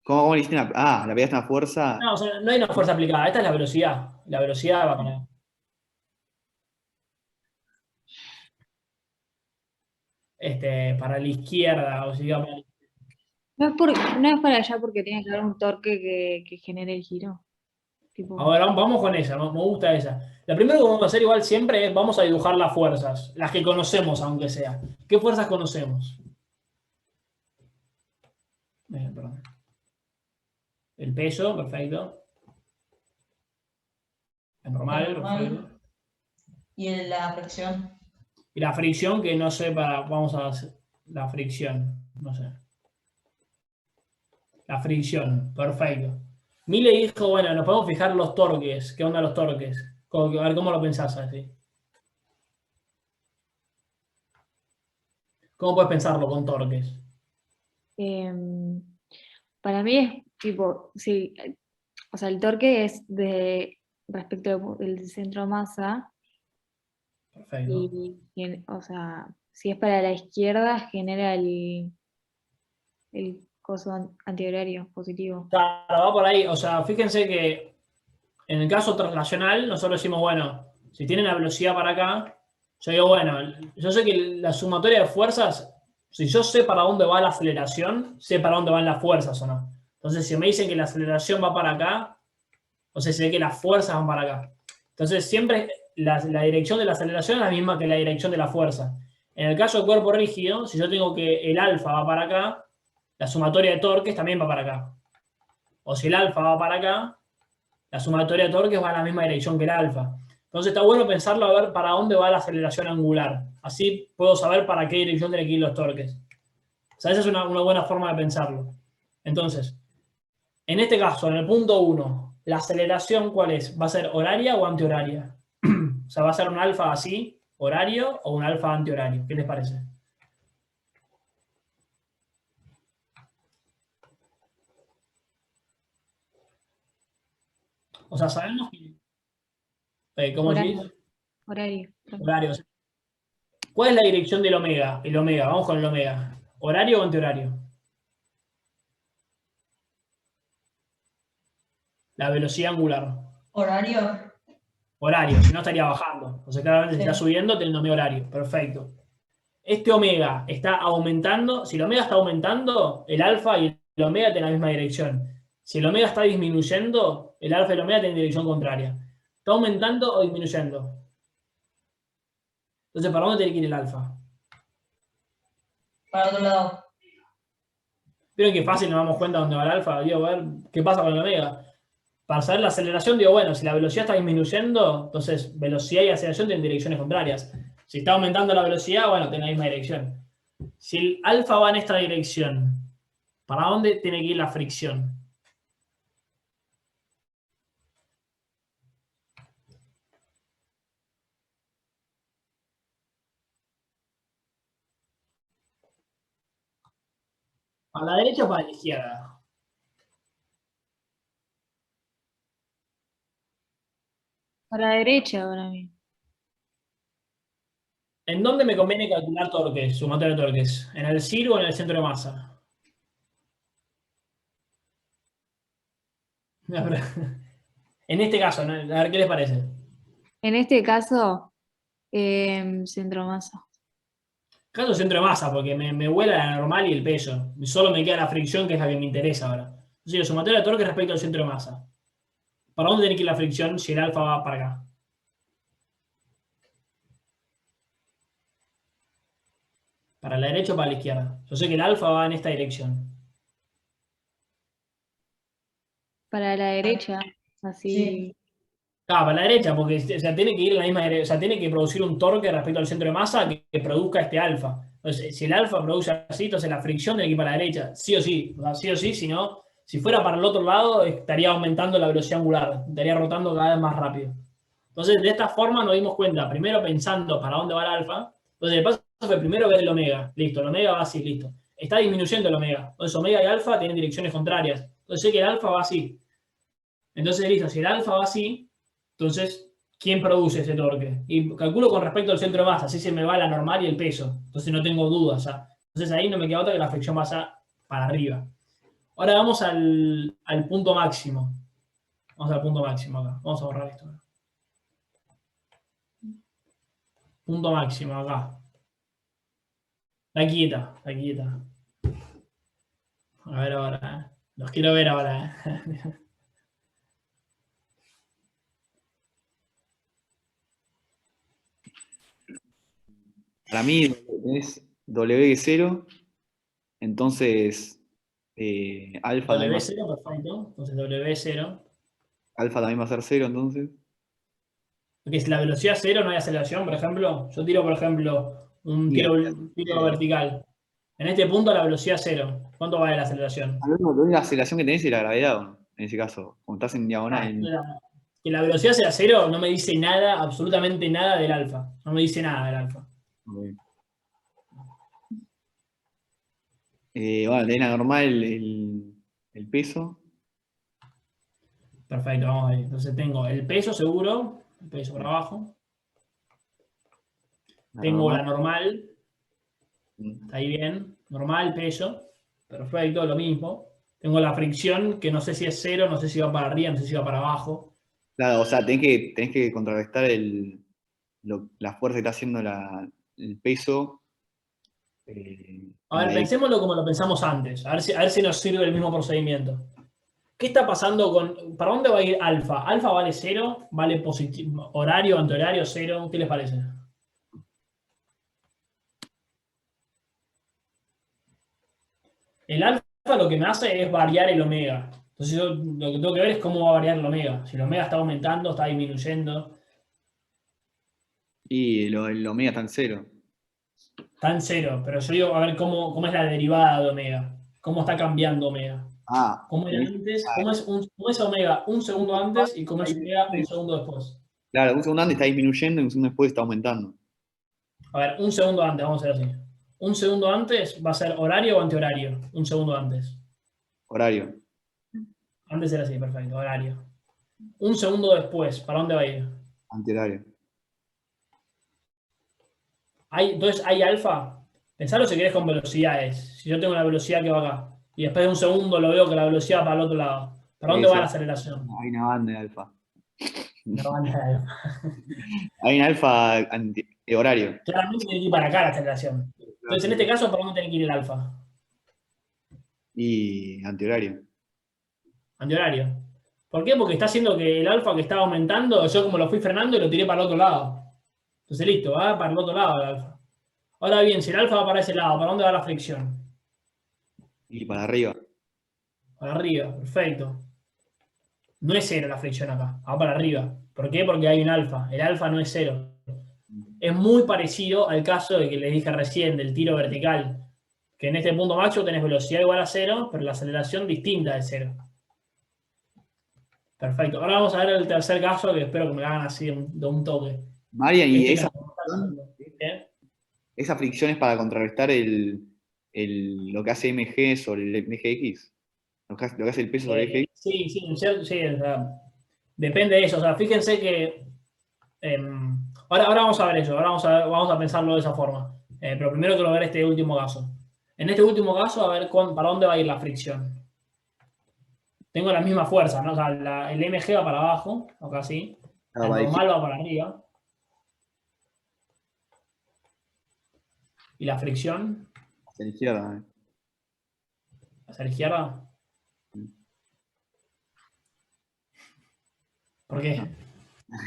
¿Cómo le hiciste una. Ah, le aplicaste una fuerza.
No, o sea, no hay una fuerza aplicada. Esta es la velocidad. La velocidad va con para la izquierda, o sea, digamos,
No es para allá porque tiene que haber un torque que genere el giro. Tipo,
A ver, vamos con esa, me gusta esa. La primera que vamos a hacer igual siempre es, vamos a dibujar las fuerzas, las que conocemos aunque sea. ¿Qué fuerzas conocemos? Perdón. El peso, perfecto. El normal, perfecto.
Y en la fricción.
Y la fricción, que no sé vamos a hacer. La fricción, no sé. La fricción, perfecto. Mile dijo, bueno, nos podemos fijar los torques. ¿Qué onda los torques? A ver cómo lo pensás así. ¿Cómo puedes pensarlo con torques?
para mí es tipo, sí, o sea, el torque es respecto del centro de masa
Perfecto.
o sea, si es para la izquierda genera el coso antihorario positivo.
Claro, va por ahí. O sea, fíjense que en el caso traslacional, nosotros decimos, bueno, si tienen la velocidad para acá, yo digo, bueno, yo sé que la sumatoria de fuerzas, si yo sé para dónde va la aceleración, sé para dónde van las fuerzas o no. Entonces, si me dicen que la aceleración va para acá, o sea, sé que las fuerzas van para acá. Entonces, siempre la dirección de la aceleración es la misma que la dirección de la fuerza. En el caso del cuerpo rígido, si yo tengo que el alfa va para acá, la sumatoria de torques también va para acá. O si el alfa va para acá, la sumatoria de torques va en la misma dirección que el alfa. Entonces está bueno pensarlo a ver para dónde va la aceleración angular. Así puedo saber para qué dirección tienen que ir los torques. O sea, esa es una buena forma de pensarlo. Entonces, en este caso, en el punto 1, ¿la aceleración cuál es? ¿Va a ser horaria o antihoraria? O sea, ¿va a ser un alfa así, horario, o un alfa antihorario? ¿Qué les parece? O sea, sabemos que... ¿cómo decís?
Horario, horario.
Horarios. ¿Cuál es la dirección del omega? El omega, vamos con el omega. ¿Horario o antihorario? La velocidad angular.
Horario.
Horario, si no estaría bajando. Entonces, claramente si
Sí.
está subiendo, tiene mi horario. Perfecto. Este omega está aumentando. Si el omega está aumentando, el alfa y el omega tienen la misma dirección. Si el omega está disminuyendo, el alfa y el omega tienen dirección contraria. ¿Está aumentando o disminuyendo? Entonces, ¿para dónde tiene que ir el alfa?
Para otro lado.
¿Vieron qué fácil nos damos cuenta dónde va el alfa? Digo, a ver qué pasa con el omega. Para saber la aceleración, digo, bueno, si la velocidad está disminuyendo, entonces velocidad y aceleración tienen direcciones contrarias. Si está aumentando la velocidad, bueno, tiene la misma dirección. Si el alfa va en esta dirección, ¿para dónde tiene que ir la fricción? ¿Para la derecha o para la izquierda?
Para la derecha para mí.
¿En dónde me conviene calcular torques, sumatoria de torques? ¿En el CIR o en el centro de masa? En este caso, ¿no? A ver qué les parece.
En este caso, centro masa.
Caso centro de masa, porque me vuela la normal y el peso. Y solo me queda la fricción, que es la que me interesa ahora. Entonces, la sumatoria de torques respecto al centro de masa. ¿Para dónde tiene que ir la fricción si el alfa va para acá? ¿Para la derecha o para la izquierda? Yo sé que el alfa va en esta dirección.
Para la derecha, así.
Sí.
Ah, para la derecha, porque o sea, tiene que ir en la misma dirección. O sea, tiene que producir un torque respecto al centro de masa que produzca este alfa. Entonces, si el alfa produce así, entonces la fricción tiene que ir para la derecha. Sí o sí. O sea, sí o sí, si no, si fuera para el otro lado, estaría aumentando la velocidad angular. Estaría rotando cada vez más rápido. Entonces, de esta forma nos dimos cuenta, primero pensando para dónde va el alfa. Entonces, el paso fue primero ver el omega. Listo, el omega va así, listo. Está disminuyendo el omega. Entonces, omega y alfa tienen direcciones contrarias. Entonces, sé que el alfa va así. Entonces, listo, si el alfa va así, entonces, ¿quién produce ese torque? Y calculo con respecto al centro de masa, así se me va la normal y el peso. Entonces, no tengo dudas. Entonces, ahí no me queda otra que la fricción pasa para arriba. Ahora vamos al punto máximo. Vamos al punto máximo acá. Vamos a borrar esto. Punto máximo acá. La quieta, la quieta. A ver ahora. Los quiero ver ahora.
Para mí es W0, entonces alfa también
W0, perfecto. Entonces W0.
alfa también va a ser 0, entonces.
Porque si la velocidad 0 no hay aceleración, por ejemplo. Yo tiro, por ejemplo, un
Y
tiro vertical. En este punto la velocidad 0. ¿Cuánto vale la aceleración?
hablando de la aceleración que tenés y la gravedad, ¿o no? En ese caso, como estás en diagonal.
Que la velocidad sea 0 no me dice nada, absolutamente nada del alfa. No me dice nada del alfa.
Ok. Bueno, tenés la normal, el peso.
Perfecto, vamos a ver. Entonces tengo el peso seguro, el peso por abajo.
La
Tengo
normal.
la normal,
Mm.
está ahí bien. Normal, peso. Perfecto, lo mismo. Tengo la fricción, que no sé si es 0, no sé si va para arriba, no sé si va para abajo.
Claro, o sea, tenés que contrarrestar la fuerza que está haciendo el peso
A
en
ver,
la X.
pensémoslo como lo pensamos antes. A ver si nos sirve el mismo procedimiento. ¿Qué está pasando con... ¿Para dónde va a ir alfa? ¿Alfa vale 0? ¿Vale positivo? ¿Horario, antihorario, 0? ¿Qué les parece? El alfa lo que me hace es variar el omega. Entonces yo lo que tengo que ver es cómo va a variar el omega. Si el omega está aumentando, está disminuyendo.
Y el omega está en 0.
Está en 0. Pero yo digo, a ver cómo es la derivada de omega. ¿Cómo está cambiando omega?
Ah,
¿Cómo era
tenés-
antes?
ah,
¿Cómo es omega un segundo antes y cómo es omega un segundo después?
claro, un segundo antes está disminuyendo y un segundo después está aumentando.
A ver, un segundo antes, vamos a hacer así. Un segundo antes va a ser horario o antihorario. Un segundo antes.
Horario,
Antes era así, perfecto, horario. Un segundo después, ¿para dónde va a ir?
antihorario.
Entonces, ¿hay alfa? Pensalo si querés con velocidades. Si yo tengo una velocidad que va acá y después de un segundo lo veo que la velocidad va para el otro lado. ¿Para dónde va
Eso,
la aceleración?
hay una banda de alfa.
No va a alfa.
Hay un alfa horario.
Claramente tiene que ir para acá la aceleración. Entonces, en este caso, ¿para dónde tiene que ir el alfa?
Y antihorario.
Antihorario. ¿Por qué? Porque está haciendo que el alfa que estaba aumentando, yo como lo fui frenando y lo tiré para el otro lado. Entonces, listo, va para el otro lado el alfa. Ahora bien, si el alfa va para ese lado, ¿para dónde va la fricción?
Y para arriba.
Para arriba, perfecto. No es 0 la fricción acá, va para arriba. ¿Por qué? Porque hay un alfa. El alfa no es 0. Es muy parecido al caso de que les dije recién del tiro vertical. Que en este punto macho tenés velocidad igual a 0, pero la aceleración distinta de 0. Perfecto. Ahora vamos a ver el tercer caso que espero que me hagan así de un toque.
Marian, y
Este
esa
caso. ¿Eh?
esa fricción es para contrarrestar lo que hace MG sobre el MGX. Lo que hace el peso sobre el eje X.
Sí, sí, sí, o sea, depende de eso. O sea, fíjense que ahora vamos a ver eso, ahora vamos a pensarlo de esa forma. Pero primero quiero ver este último caso. En este último caso, a ver para dónde va a ir la fricción. Tengo la misma fuerza, ¿no? O sea, el MG va para abajo, acá sí. La
Va a
normal va para arriba. Y la fricción
hacia la izquierda.
hacia la izquierda. ¿Por qué?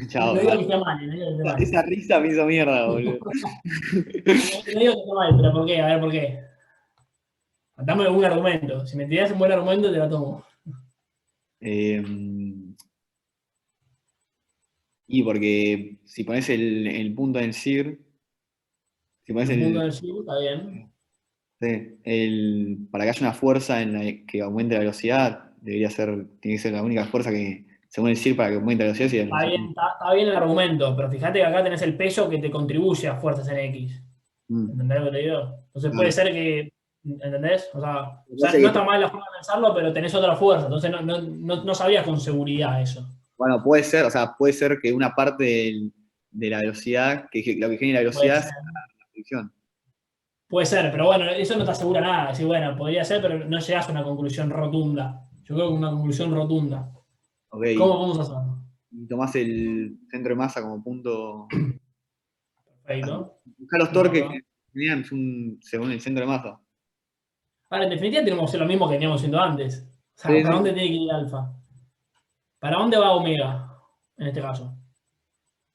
Chao,
No digo que esté mal, no digo que esté mal.
esa risa me hizo mierda, boludo.
No digo que esté mal, pero ¿por qué? A ver, ¿por qué? Dame un argumento. Si me tirás un buen argumento, te la tomo.
Eh, y porque si pones el punto en SIR, si pones
El punto del sí, está bien.
sí, para que haya una fuerza que aumente la velocidad, tiene que ser la única fuerza que, según el SIR, para que aumente la velocidad. Si
Está bien, está bien el argumento, pero fíjate que acá tenés el peso que te contribuye a fuerzas en X. ¿Entendés lo que te digo? Entonces puede
Claro.
ser que, ¿entendés? O sea,
Parece
no
que-
está mal la forma de pensarlo, pero tenés otra fuerza. Entonces no sabías con seguridad eso.
Bueno, puede ser, o sea, puede ser que una parte de la velocidad, lo que genera la
Puede
velocidad
ser,
sea la fricción.
puede ser, pero bueno, eso no te asegura nada. Decir, bueno, podría ser, pero no llegás a una conclusión rotunda. Yo creo que una conclusión rotunda.
Ok,
¿Cómo vamos a hacerlo?
y tomás el centro de masa como punto.
Perfecto.
Buscar los
Punto
torques
acá.
que tenían según el centro de masa.
Ahora, en definitiva, tenemos que hacer lo mismo que veníamos haciendo antes. O sea,
Sí,
¿para
sí.
dónde tiene que ir alfa? ¿Para dónde va omega, en este caso?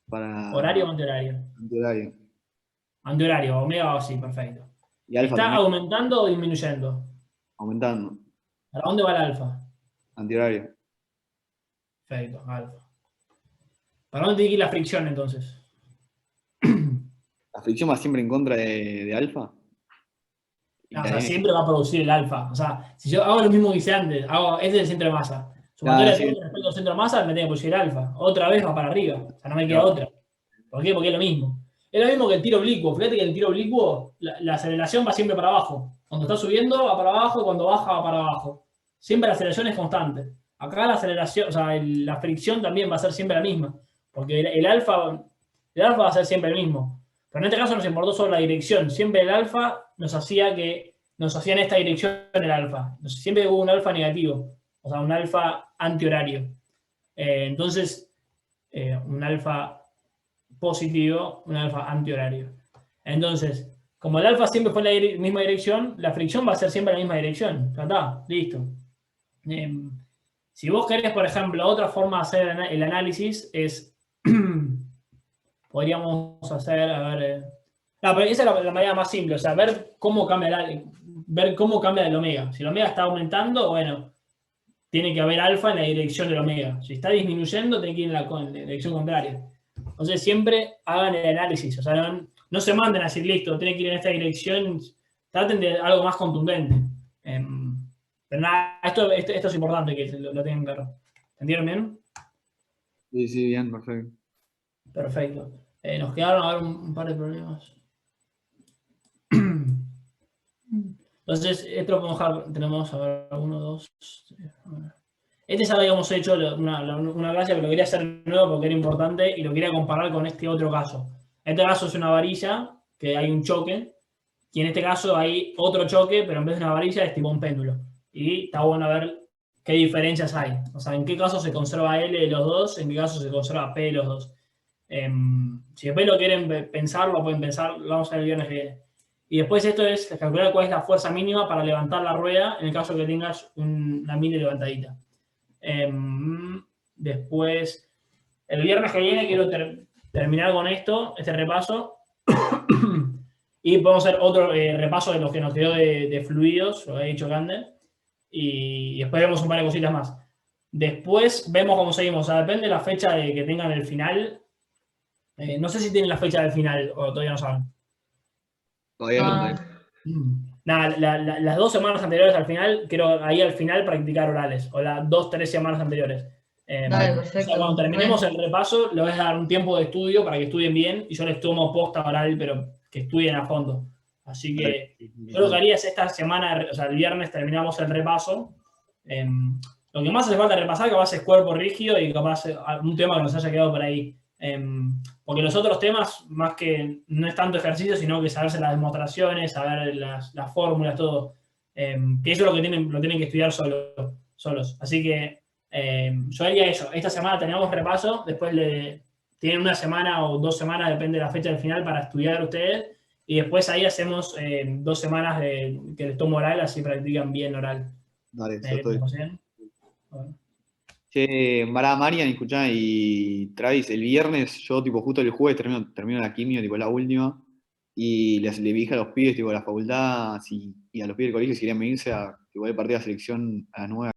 ¿Horario o
Para
antihorario?
antihorario.
Antihorario, omega va así, perfecto.
Y alfa
¿Está
también,
aumentando o disminuyendo?
aumentando.
¿Para dónde va el alfa?
Antihorario.
Perfecto, alfa. ¿Para dónde tiene que ir la fricción entonces?
¿La fricción va siempre en contra de alfa? Y
No, o
la
sea,
tiene-
siempre va a producir el alfa. O sea, si yo hago lo mismo que hice antes, este es el centro de masa.
Claro,
Sumatoria de
sí.
todo respecto al centro de masa, me tiene que producir alfa. Otra vez va para arriba. O sea, no me queda
Claro.
otra. ¿Por qué? Porque es lo mismo. Es lo mismo que el tiro oblicuo. Fíjate que el tiro oblicuo, la aceleración va siempre para abajo. Cuando está subiendo va para abajo y cuando baja va para abajo. Siempre la aceleración es constante. Acá la aceleración, o sea, la fricción también va a ser siempre la misma. Porque el alfa va a ser siempre el mismo. Pero en este caso nos importó solo la dirección. Siempre el alfa nos hacía en esta dirección el alfa. Siempre hubo un alfa negativo. O sea, un alfa antihorario. Entonces, un alfa positivo, un alfa antihorario. Entonces, como el alfa siempre fue en la misma dirección, la fricción va a ser siempre en la misma dirección. Ya está, listo. Si vos querés, por ejemplo, otra forma de hacer el análisis es, podríamos hacer, a ver, no, pero esa es la manera más simple, o sea, ver cómo cambia el omega. Si el omega está aumentando, bueno, tiene que haber alfa en la dirección del omega. Si está disminuyendo, tiene que ir en la dirección contraria. Entonces siempre hagan el análisis, o sea, no se manden a decir, listo, tiene que ir en esta dirección, traten de algo más contundente. Pero nada, esto es importante que lo tengan claro. ¿Entendieron bien?
Sí, sí, bien, perfecto.
Perfecto. Nos quedaron a ver un par de problemas. Entonces, esto lo podemos dejar, tenemos, a ver, 1, 2, 3, a ver. Este ya lo habíamos hecho una clase, pero lo quería hacer nuevo porque era importante y lo quería comparar con este otro caso. Este caso es una varilla, que hay un choque, y en este caso hay otro choque, pero en vez de una varilla es tipo un péndulo. Y está bueno ver qué diferencias hay. O sea, en qué caso se conserva L de los dos, en qué caso se conserva P de los dos. Si después lo quieren pensar, lo pueden pensar, lo vamos a ver el viernes que viene. Y después esto es calcular cuál es la fuerza mínima para levantar la rueda en el caso que tengas una mini levantadita. Después, el viernes que viene quiero terminar con esto, este repaso. Y podemos hacer otro repaso de lo que nos quedó de fluidos, lo que ha dicho Gander. Y después vemos un par de cositas más. Después vemos cómo seguimos. O sea, depende de la fecha que tengan el final. No sé si tienen la fecha del final o todavía no saben.
Todavía no,
Ah,
todavía.
Nada, las 2 semanas anteriores al final, quiero ahí al final practicar orales. O las 2, 3 semanas anteriores.
dale,
O sea, cuando
perfecto.
terminemos el repaso, les voy a dar un tiempo de estudio para que estudien bien y yo les tomo posta oral, pero que estudien a fondo. Así que yo lo que haría es esta semana, o sea, el viernes terminamos el repaso. Lo que más hace falta repasar capaz es cuerpo rígido y capaz un tema que nos haya quedado por ahí. Porque los otros temas, más que no es tanto ejercicio, sino que saberse las demostraciones, saber las fórmulas, todo. Que eso es lo que tienen que estudiar solos. Así que yo haría eso. Esta semana tenemos repaso, después tienen una semana o 2 semanas, depende de la fecha del final, para estudiar ustedes. Y después ahí hacemos 2 semanas que les tomo oral, así practican bien oral.
Dale, yo estoy.
Bueno.
Che, Marian, escuchá, y Travis, el viernes, yo tipo justo el jueves termino la quimio, tipo la última, y le dije a los pibes, tipo, de la facultad y a los pibes del colegio si querían venirse a tipo, de partido de la selección a las 9